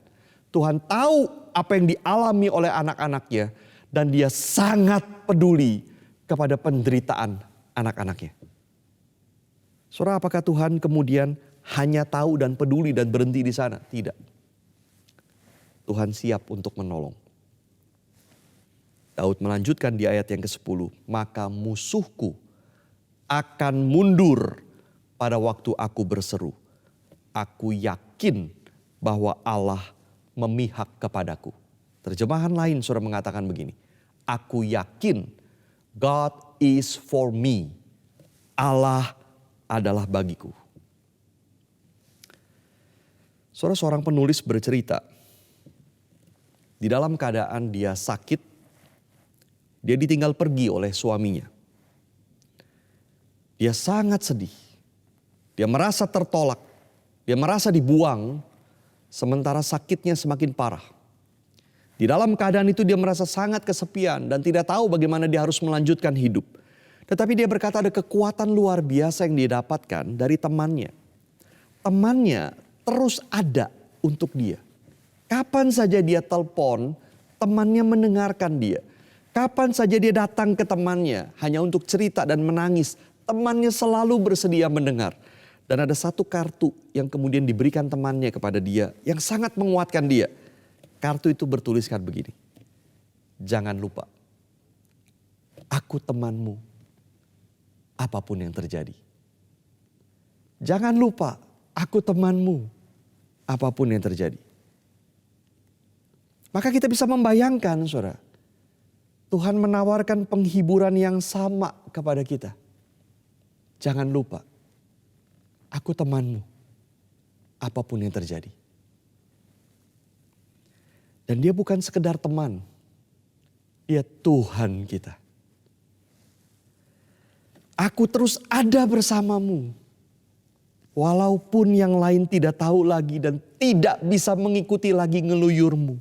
Tuhan tahu apa yang dialami oleh anak-anaknya. Dan dia sangat peduli kepada penderitaan anak-anaknya. Saudara, apakah Tuhan kemudian hanya tahu dan peduli dan berhenti di sana? Tidak. Tuhan siap untuk menolong. Daud melanjutkan di ayat yang ke-10. Maka musuhku akan mundur pada waktu aku berseru. Aku yakin bahwa Allah memihak kepadaku. Terjemahan lain saudara mengatakan begini. Aku yakin God is for me. Allah adalah bagiku. Saudara, seorang penulis bercerita, di dalam keadaan dia sakit, dia ditinggal pergi oleh suaminya. Dia sangat sedih, dia merasa tertolak, dia merasa dibuang, sementara sakitnya semakin parah. Di dalam keadaan itu dia merasa sangat kesepian dan tidak tahu bagaimana dia harus melanjutkan hidup. Tetapi dia berkata ada kekuatan luar biasa yang dia dapatkan dari temannya. Temannya terus ada untuk dia. Kapan saja dia telepon, temannya mendengarkan dia. Kapan saja dia datang ke temannya hanya untuk cerita dan menangis, temannya selalu bersedia mendengar. Dan ada satu kartu yang kemudian diberikan temannya kepada dia yang sangat menguatkan dia. Kartu itu bertuliskan begini. Jangan lupa, aku temanmu apapun yang terjadi. Jangan lupa, aku temanmu apapun yang terjadi. Maka kita bisa membayangkan saudara, Tuhan menawarkan penghiburan yang sama kepada kita. Jangan lupa, aku temanmu apapun yang terjadi. Dan dia bukan sekedar teman, dia Tuhan kita. Aku terus ada bersamamu. Walaupun yang lain tidak tahu lagi dan tidak bisa mengikuti lagi ngeluyurmu.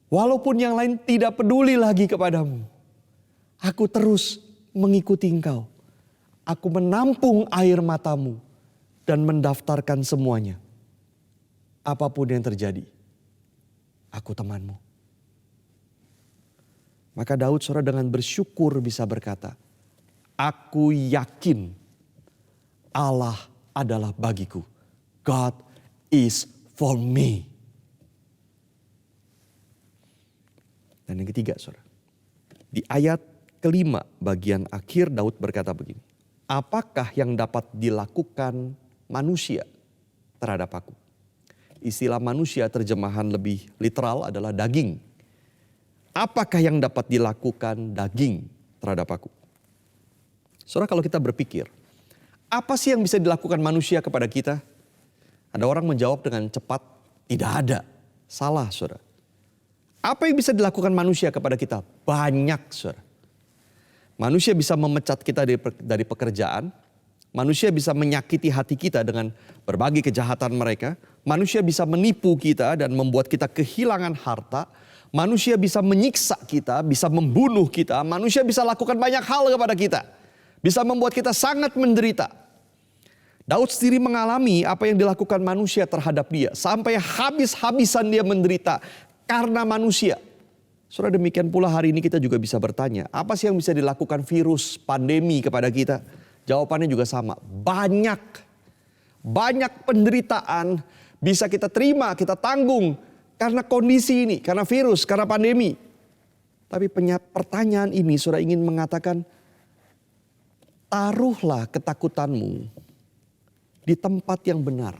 Walaupun yang lain tidak peduli lagi kepadamu. Aku terus mengikuti engkau. Aku menampung air matamu dan mendaftarkan semuanya. Apapun yang terjadi, aku temanmu. Maka Daud saudara dengan bersyukur bisa berkata, aku yakin Allah adalah bagiku. God is for me. Dan yang ketiga saudara, di ayat kelima bagian akhir Daud berkata begini. Apakah yang dapat dilakukan manusia terhadap aku? Istilah manusia terjemahan lebih literal adalah daging. Apakah yang dapat dilakukan daging terhadap aku? Saudara, kalau kita berpikir, apa sih yang bisa dilakukan manusia kepada kita? Ada orang menjawab dengan cepat, tidak ada. Salah, saudara. Apa yang bisa dilakukan manusia kepada kita? Banyak, saudara. Manusia bisa memecat kita dari pekerjaan. Manusia bisa menyakiti hati kita dengan berbagai kejahatan mereka. Manusia bisa menipu kita dan membuat kita kehilangan harta. Manusia bisa menyiksa kita, bisa membunuh kita. Manusia bisa lakukan banyak hal kepada kita. Bisa membuat kita sangat menderita. Daud sendiri mengalami apa yang dilakukan manusia terhadap dia. Sampai habis-habisan dia menderita karena manusia. Saudara, demikian pula hari ini kita juga bisa bertanya, apa sih yang bisa dilakukan virus, pandemi kepada kita? Jawabannya juga sama, banyak. Banyak penderitaan bisa kita terima, kita tanggung karena kondisi ini, karena virus, karena pandemi. Tapi pertanyaan ini saudara ingin mengatakan, taruhlah ketakutanmu di tempat yang benar.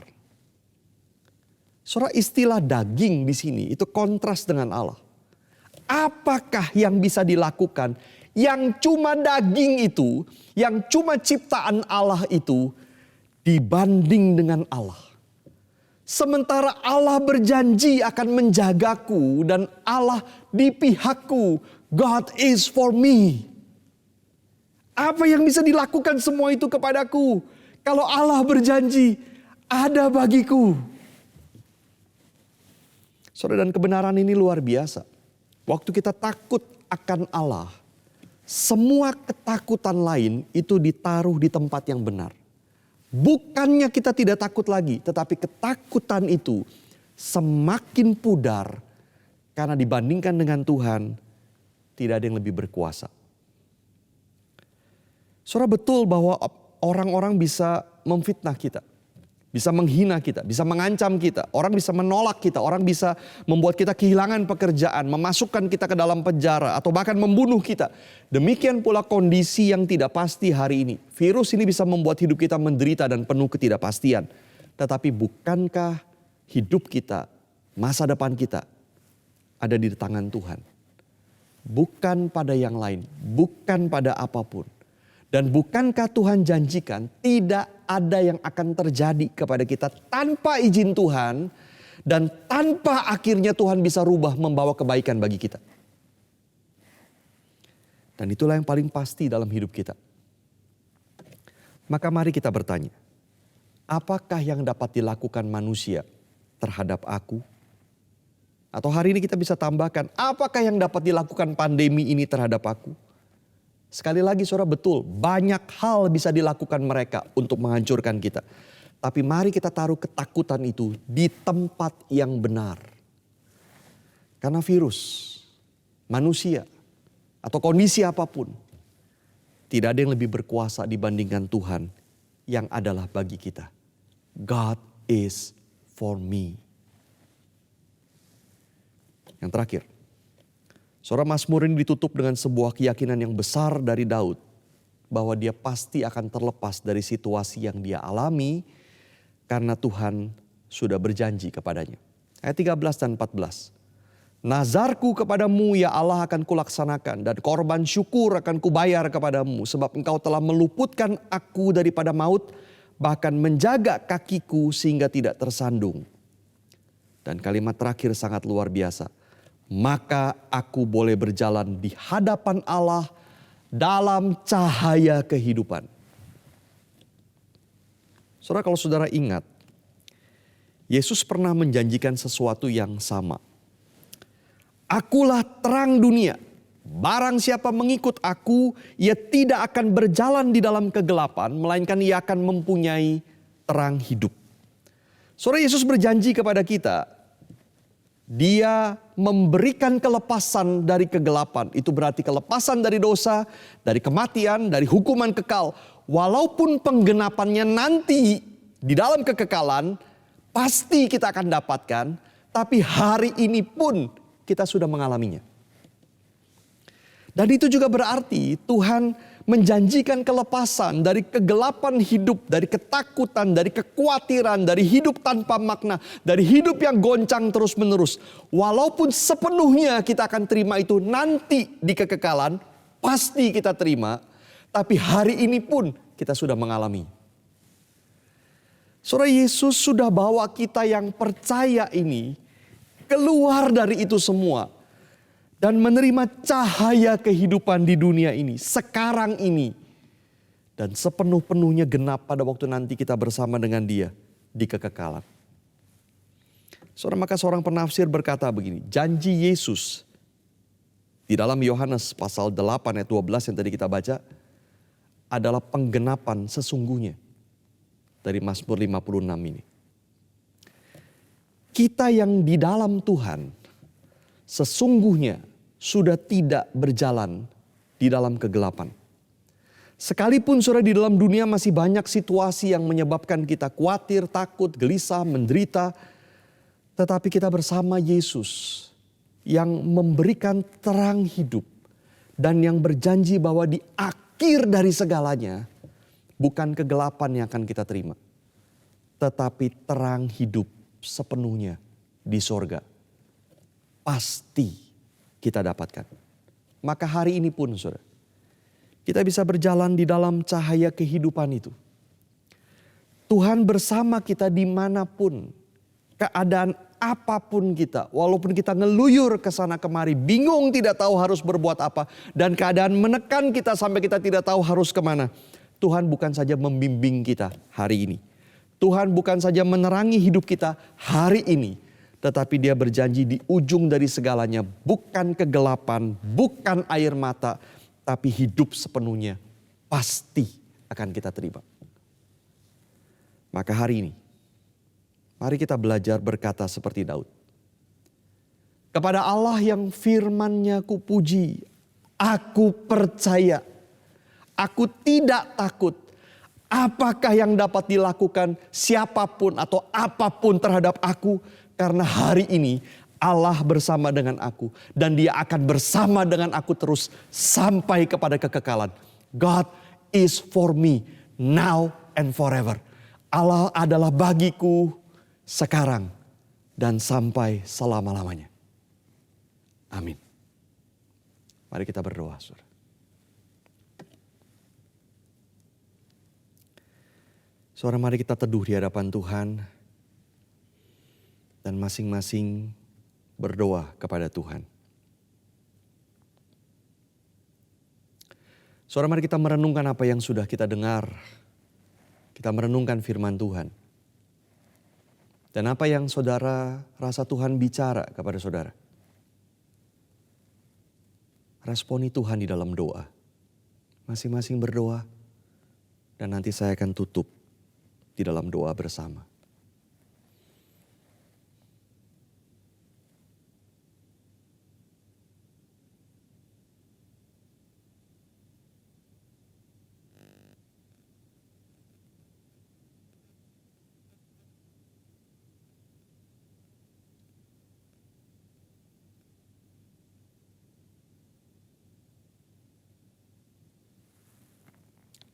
Saudara, istilah daging di sini itu kontras dengan Allah. Apakah yang bisa dilakukan yang cuma daging itu, yang cuma ciptaan Allah itu dibanding dengan Allah? Sementara Allah berjanji akan menjagaku dan Allah di pihakku. God is for me. Apa yang bisa dilakukan semua itu kepadaku? Kalau Allah berjanji, ada bagiku. Saudara, dan kebenaran ini luar biasa. Waktu kita takut akan Allah, semua ketakutan lain itu ditaruh di tempat yang benar. Bukannya kita tidak takut lagi, tetapi ketakutan itu semakin pudar karena dibandingkan dengan Tuhan, tidak ada yang lebih berkuasa. Saudara, betul bahwa orang-orang bisa memfitnah kita, bisa menghina kita, bisa mengancam kita. Orang bisa menolak kita, orang bisa membuat kita kehilangan pekerjaan, memasukkan kita ke dalam penjara atau bahkan membunuh kita. Demikian pula kondisi yang tidak pasti hari ini. Virus ini bisa membuat hidup kita menderita dan penuh ketidakpastian. Tetapi bukankah hidup kita, masa depan kita ada di tangan Tuhan? Bukan pada yang lain, bukan pada apapun. Dan bukankah Tuhan janjikan tidak ada yang akan terjadi kepada kita tanpa izin Tuhan. Dan tanpa akhirnya Tuhan bisa rubah membawa kebaikan bagi kita. Dan itulah yang paling pasti dalam hidup kita. Maka mari kita bertanya. Apakah yang dapat dilakukan manusia terhadap aku? Atau hari ini kita bisa tambahkan, apakah yang dapat dilakukan pandemi ini terhadap aku? Sekali lagi saudara, betul, banyak hal bisa dilakukan mereka untuk menghancurkan kita. Tapi mari kita taruh ketakutan itu di tempat yang benar. Karena virus, manusia, atau kondisi apapun, tidak ada yang lebih berkuasa dibandingkan Tuhan yang adalah bagi kita. God is for me. Yang terakhir. Saudara, Mazmur ini ditutup dengan sebuah keyakinan yang besar dari Daud. Bahwa dia pasti akan terlepas dari situasi yang dia alami. Karena Tuhan sudah berjanji kepadanya. Ayat 13 dan 14. Nazarku kepadamu ya Allah akan kulaksanakan. Dan korban syukur akan kubayar kepadamu. Sebab engkau telah meluputkan aku daripada maut. Bahkan menjaga kakiku sehingga tidak tersandung. Dan kalimat terakhir sangat luar biasa. Maka aku boleh berjalan di hadapan Allah dalam cahaya kehidupan. Saudara, kalau saudara ingat, Yesus pernah menjanjikan sesuatu yang sama. Akulah terang dunia. Barang siapa mengikut aku, ia tidak akan berjalan di dalam kegelapan, melainkan ia akan mempunyai terang hidup. Saudara, Yesus berjanji kepada kita, Dia memberikan kelepasan dari kegelapan. Itu berarti kelepasan dari dosa, dari kematian, dari hukuman kekal. Walaupun penggenapannya nanti di dalam kekekalan, pasti kita akan dapatkan. Tapi hari ini pun kita sudah mengalaminya. Dan itu juga berarti Tuhan menjanjikan kelepasan dari kegelapan hidup, dari ketakutan, dari kekhawatiran, dari hidup tanpa makna, dari hidup yang goncang terus menerus. Walaupun sepenuhnya kita akan terima itu nanti di kekekalan, pasti kita terima. Tapi hari ini pun kita sudah mengalami. Saudara, Yesus sudah bawa kita yang percaya ini keluar dari itu semua. Dan menerima cahaya kehidupan di dunia ini, sekarang ini. Dan sepenuh-penuhnya genap pada waktu nanti kita bersama dengan Dia di kekekalan. Saudara, maka seorang penafsir berkata begini, janji Yesus di dalam Yohanes pasal 8 ayat 12 yang tadi kita baca adalah penggenapan sesungguhnya dari Mazmur 56 ini. Kita yang di dalam Tuhan sesungguhnya sudah tidak berjalan di dalam kegelapan. Sekalipun saudara di dalam dunia masih banyak situasi yang menyebabkan kita khawatir, takut, gelisah, menderita. Tetapi kita bersama Yesus yang memberikan terang hidup. Dan yang berjanji bahwa di akhir dari segalanya bukan kegelapan yang akan kita terima. Tetapi terang hidup sepenuhnya di sorga. Pasti kita dapatkan. Maka hari ini pun saudara, kita bisa berjalan di dalam cahaya kehidupan itu. Tuhan bersama kita dimanapun, keadaan apapun kita, walaupun kita ngeluyur ke sana kemari, bingung tidak tahu harus berbuat apa, dan keadaan menekan kita sampai kita tidak tahu harus kemana. Tuhan bukan saja membimbing kita hari ini. Tuhan bukan saja menerangi hidup kita hari ini. Tetapi Dia berjanji di ujung dari segalanya bukan kegelapan, bukan air mata, tapi hidup sepenuhnya pasti akan kita terima. Maka hari ini, mari kita belajar berkata seperti Daud. Kepada Allah yang firman-Nya kupuji, aku percaya, aku tidak takut. Apakah yang dapat dilakukan siapapun atau apapun terhadap aku? Karena hari ini Allah bersama dengan aku. Dan Dia akan bersama dengan aku terus sampai kepada kekekalan. God is for me now and forever. Allah adalah bagiku sekarang dan sampai selama-lamanya. Amin. Mari kita berdoa, saudara. Saudara, mari kita teduh di hadapan Tuhan. Dan masing-masing berdoa kepada Tuhan. Saudara, mari kita merenungkan apa yang sudah kita dengar. Kita merenungkan firman Tuhan. Dan apa yang saudara rasa Tuhan bicara kepada saudara. Responi Tuhan di dalam doa. Masing-masing berdoa. Dan nanti saya akan tutup di dalam doa bersama.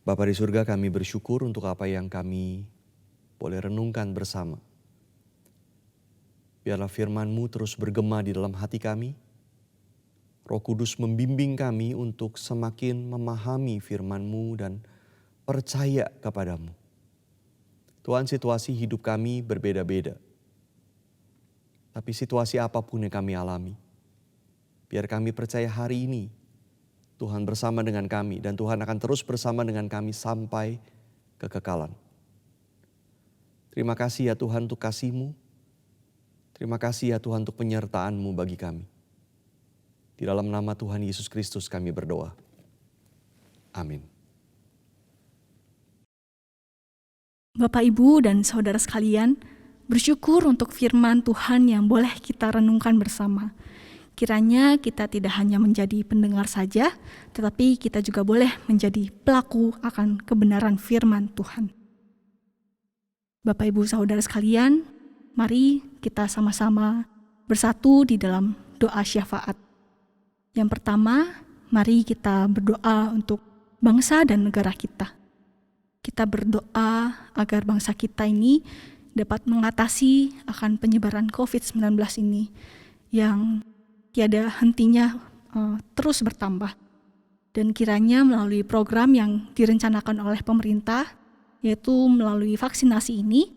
Bapa di surga, kami bersyukur untuk apa yang kami boleh renungkan bersama. Biarlah firman-Mu terus bergema di dalam hati kami. Roh Kudus membimbing kami untuk semakin memahami firman-Mu dan percaya kepadamu. Tuhan, situasi hidup kami berbeda-beda. Tapi situasi apapun yang kami alami, biar kami percaya hari ini Tuhan bersama dengan kami dan Tuhan akan terus bersama dengan kami sampai kekekalan. Terima kasih ya Tuhan untuk kasih-Mu. Terima kasih ya Tuhan untuk penyertaan-Mu bagi kami. Di dalam nama Tuhan Yesus Kristus kami berdoa. Amin. Bapak, Ibu, dan saudara sekalian, bersyukur untuk firman Tuhan yang boleh kita renungkan bersama. Kiranya kita tidak hanya menjadi pendengar saja, tetapi kita juga boleh menjadi pelaku akan kebenaran firman Tuhan. Bapak, Ibu, saudara sekalian, mari kita sama-sama bersatu di dalam doa syafaat. Yang pertama, mari kita berdoa untuk bangsa dan negara kita. Kita berdoa agar bangsa kita ini dapat mengatasi akan penyebaran COVID-19 ini yang tiada hentinya terus bertambah. Dan kiranya melalui program yang direncanakan oleh pemerintah, yaitu melalui vaksinasi ini,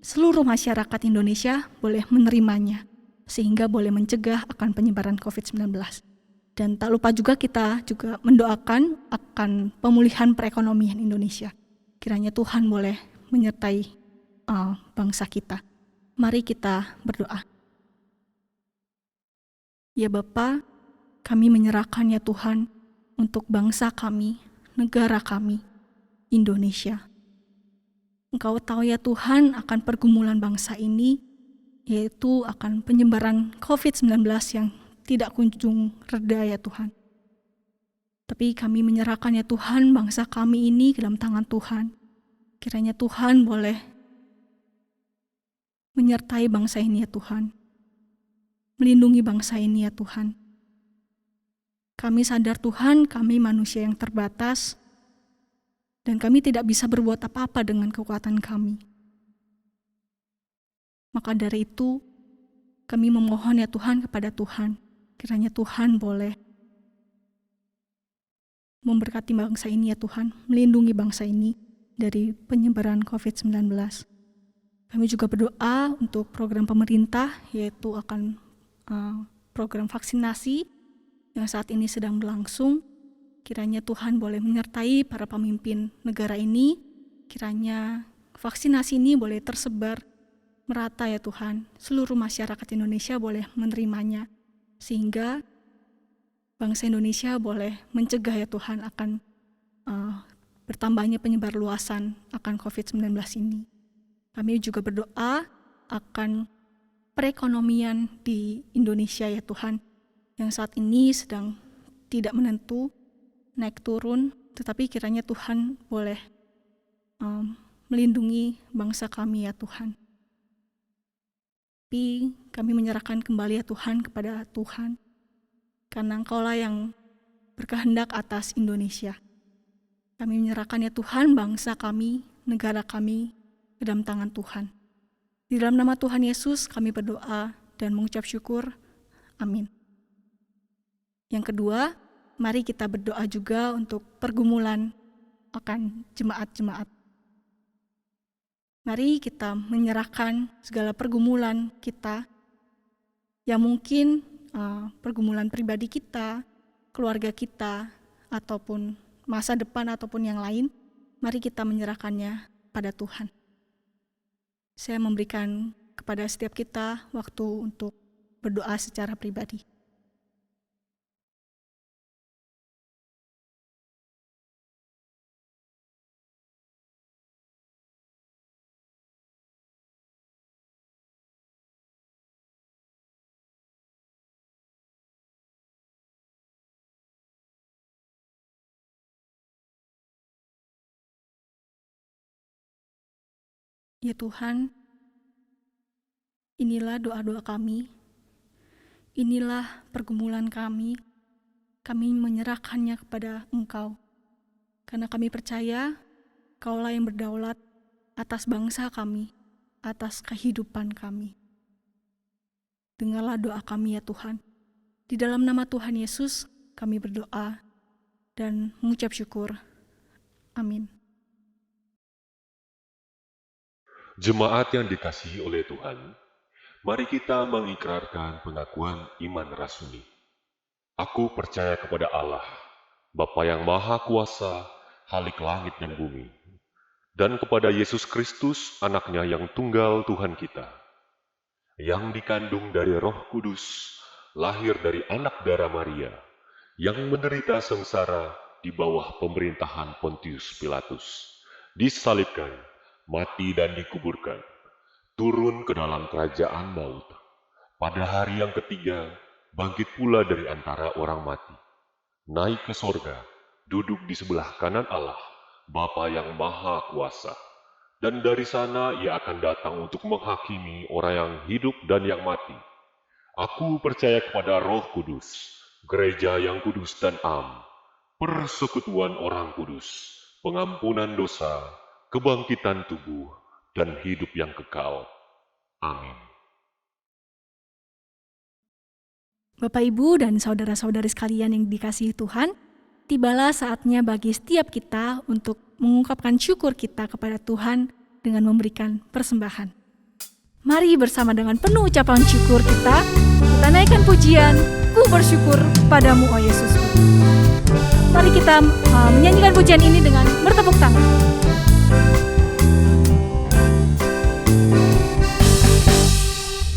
seluruh masyarakat Indonesia boleh menerimanya, sehingga boleh mencegah akan penyebaran COVID-19. Dan tak lupa juga kita juga mendoakan akan pemulihan perekonomian Indonesia. Kiranya Tuhan boleh menyertai bangsa kita. Mari kita berdoa. Ya Bapa, kami menyerahkan ya Tuhan untuk bangsa kami, negara kami, Indonesia. Engkau tahu ya Tuhan akan pergumulan bangsa ini, yaitu akan penyebaran COVID-19 yang tidak kunjung reda ya Tuhan. Tapi kami menyerahkan ya Tuhan bangsa kami ini ke dalam tangan Tuhan. Kiranya Tuhan boleh menyertai bangsa ini ya Tuhan. Melindungi bangsa ini ya Tuhan. Kami sadar Tuhan, kami manusia yang terbatas, dan kami tidak bisa berbuat apa-apa dengan kekuatan kami. Maka dari itu, kami memohon ya Tuhan kepada Tuhan. Kiranya Tuhan boleh memberkati bangsa ini ya Tuhan, melindungi bangsa ini dari penyebaran COVID-19. Kami juga berdoa untuk program pemerintah, yaitu akan program vaksinasi yang saat ini sedang berlangsung. Kiranya Tuhan boleh menyertai para pemimpin negara ini. Kiranya vaksinasi ini boleh tersebar merata ya Tuhan. Seluruh masyarakat Indonesia boleh menerimanya. Sehingga bangsa Indonesia boleh mencegah ya Tuhan akan bertambahnya penyebar luasan akan COVID-19 ini. Kami juga berdoa akan perekonomian di Indonesia ya Tuhan, yang saat ini sedang tidak menentu, naik turun, tetapi kiranya Tuhan boleh melindungi bangsa kami ya Tuhan. Tapi kami menyerahkan kembali ya Tuhan kepada Tuhan, karena Engkaulah yang berkehendak atas Indonesia. Kami menyerahkan ya Tuhan bangsa kami, negara kami ke dalam tangan Tuhan. Di dalam nama Tuhan Yesus kami berdoa dan mengucap syukur. Amin. Yang kedua, mari kita berdoa juga untuk pergumulan akan jemaat-jemaat. Mari kita menyerahkan segala pergumulan kita yang mungkin pergumulan pribadi kita, keluarga kita, ataupun masa depan ataupun yang lain. Mari kita menyerahkannya pada Tuhan. Saya memberikan kepada setiap kita waktu untuk berdoa secara pribadi. Ya Tuhan, inilah doa-doa kami, inilah pergumulan kami menyerahkannya kepada Engkau. Karena kami percaya, Kaulah yang berdaulat atas bangsa kami, atas kehidupan kami. Dengarlah doa kami ya Tuhan. Di dalam nama Tuhan Yesus, kami berdoa dan mengucap syukur. Amin. Jemaat yang dikasihi oleh Tuhan, mari kita mengikrarkan pengakuan iman rasuli. Aku percaya kepada Allah, Bapa yang Maha Kuasa, Khalik langit dan bumi, dan kepada Yesus Kristus, anaknya yang tunggal Tuhan kita, yang dikandung dari Roh Kudus, lahir dari anak darah Maria, yang menderita sengsara di bawah pemerintahan Pontius Pilatus, disalibkan, mati dan dikuburkan, turun ke dalam kerajaan maut. Pada hari yang ketiga, bangkit pula dari antara orang mati, naik ke sorga, duduk di sebelah kanan Allah, Bapa yang Maha Kuasa. Dan dari sana ia akan datang untuk menghakimi orang yang hidup dan yang mati. Aku percaya kepada Roh Kudus, gereja yang kudus dan am, persekutuan orang kudus, pengampunan dosa, kebangkitan tubuh, dan hidup yang kekal. Amin. Bapak, Ibu, dan saudara-saudari sekalian yang dikasihi Tuhan, tibalah saatnya bagi setiap kita untuk mengungkapkan syukur kita kepada Tuhan dengan memberikan persembahan. Mari bersama dengan penuh ucapan syukur kita naikkan pujian, ku bersyukur padamu, oh Yesus. Mari kita menyanyikan pujian ini dengan bertepuk tangan.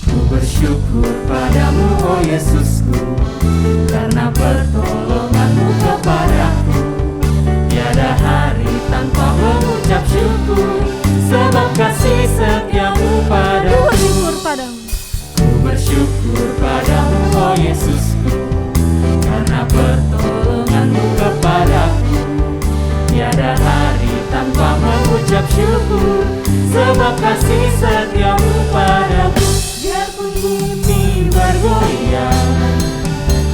Ku bersyukur padamu, oh Yesusku, karena pertolonganmu kepadaku. Tiada hari tanpa mengucap syukur, sebab kasih setiamu padaku. Ku bersyukur padamu. Ku bersyukur padamu, oh Yesusku, karena pertolonganmu kepadaku. Tiada hari tanpa mengucap syukur, sebab kasih setiamu padaku. Biarpun bumi bergoyang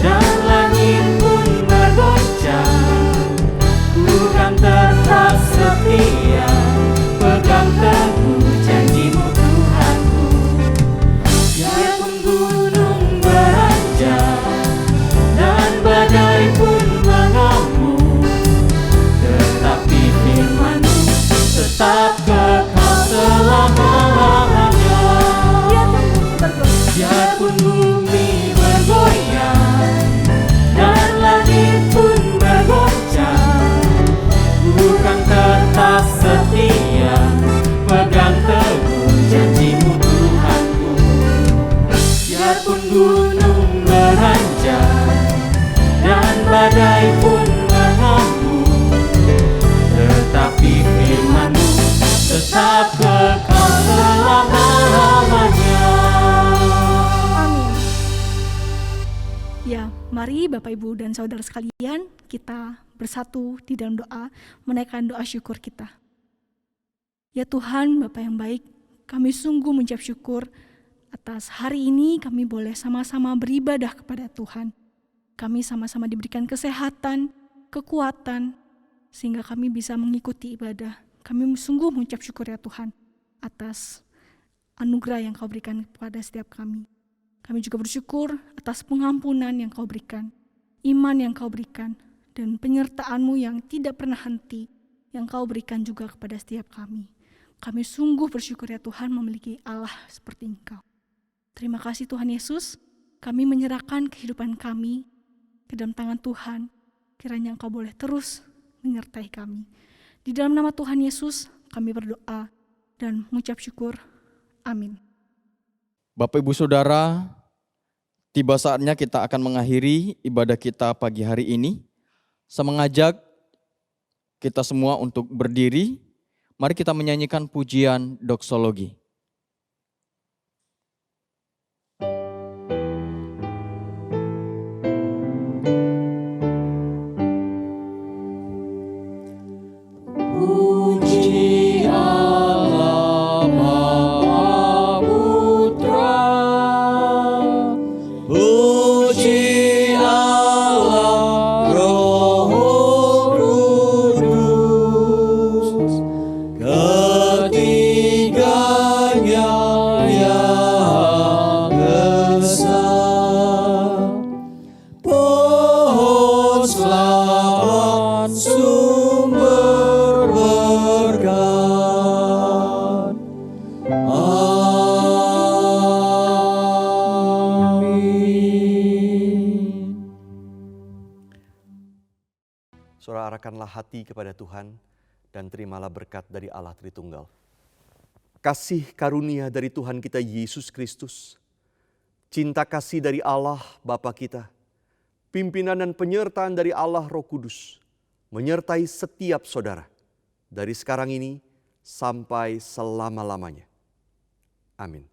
dan langit pun bergoncang, ku kan tetap setia, pegang teguh janjimu Tuhanku. Biarpun gunung beranjak dan badai pun mengamuk, tetapi firman-Mu tetap kekal selamanya. Biarpun bumi bergoyang dan langit pun bergoncang, ku kan tetap setia, pegang teguh janji-Mu Tuhanku. Biarpun gunung beranjak dan badai pun mengamuk, tetapi firman-Mu tetap kekal selamanya. Amin. Ya, mari Bapak Ibu dan Saudara sekalian, kita bersatu di dalam doa, menaikkan doa syukur kita. Ya Tuhan, Bapa yang baik, kami sungguh mengucap syukur atas hari ini kami boleh sama-sama beribadah kepada Tuhan. Kami sama-sama diberikan kesehatan, kekuatan, sehingga kami bisa mengikuti ibadah. Kami sungguh mengucap syukur ya Tuhan atas anugerah yang Kau berikan kepada setiap kami. Kami juga bersyukur atas pengampunan yang Kau berikan, iman yang Kau berikan, dan penyertaan-Mu yang tidak pernah henti, yang Kau berikan juga kepada setiap kami. Kami sungguh bersyukur ya Tuhan memiliki Allah seperti Engkau. Terima kasih Tuhan Yesus, kami menyerahkan kehidupan kami ke dalam tangan Tuhan. Kiranya Engkau boleh terus menyertai kami. Di dalam nama Tuhan Yesus kami berdoa dan mengucap syukur. Amin. Bapak Ibu Saudara, tiba saatnya kita akan mengakhiri ibadah kita pagi hari ini. Saya mengajak kita semua untuk berdiri. Mari kita menyanyikan pujian doksologi. Puji Allah Bapa Putra, puji Allah Roh Kudus, ketiganya yang esa, pohon selamat sumber berkat. Amin. Saudara, arahkanlah hati kepada Tuhan dan terimalah berkat dari Allah Tritunggal. Kasih karunia dari Tuhan kita Yesus Kristus, cinta kasih dari Allah Bapa kita, pimpinan dan penyertaan dari Allah Roh Kudus, menyertai setiap saudara, dari sekarang ini sampai selama-lamanya. Amin.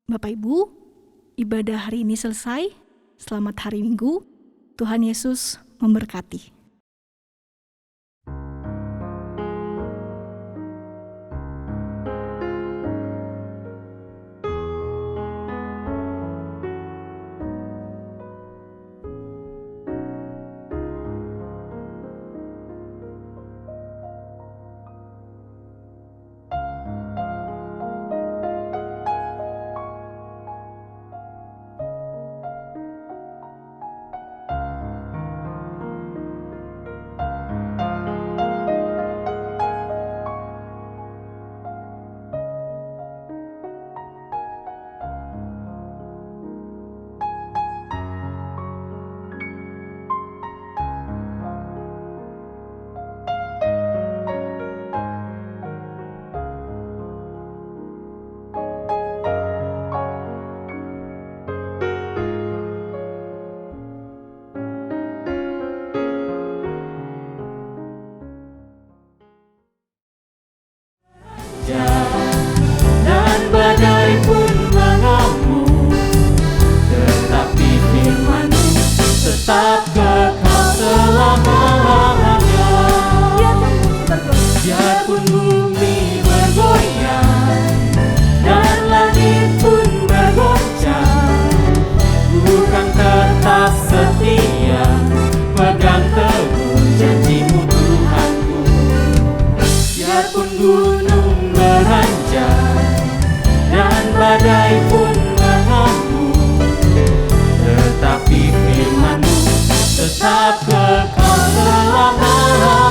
Bapak Ibu, ibadah hari ini selesai. Selamat hari Minggu. Tuhan Yesus memberkati. bekerja dan badai pun mengamuk, tetapi firman-Mu tetap kekal selamanya. Biarpun bumi bergoyang dan langit pun bergoncang, bukan tetap setia, pegang teguh janji-Mu Tuhanku. Biarpun gunung beranjak dan badai pun mengamuk, tetapi firman-Mu tetap kekal selamanya.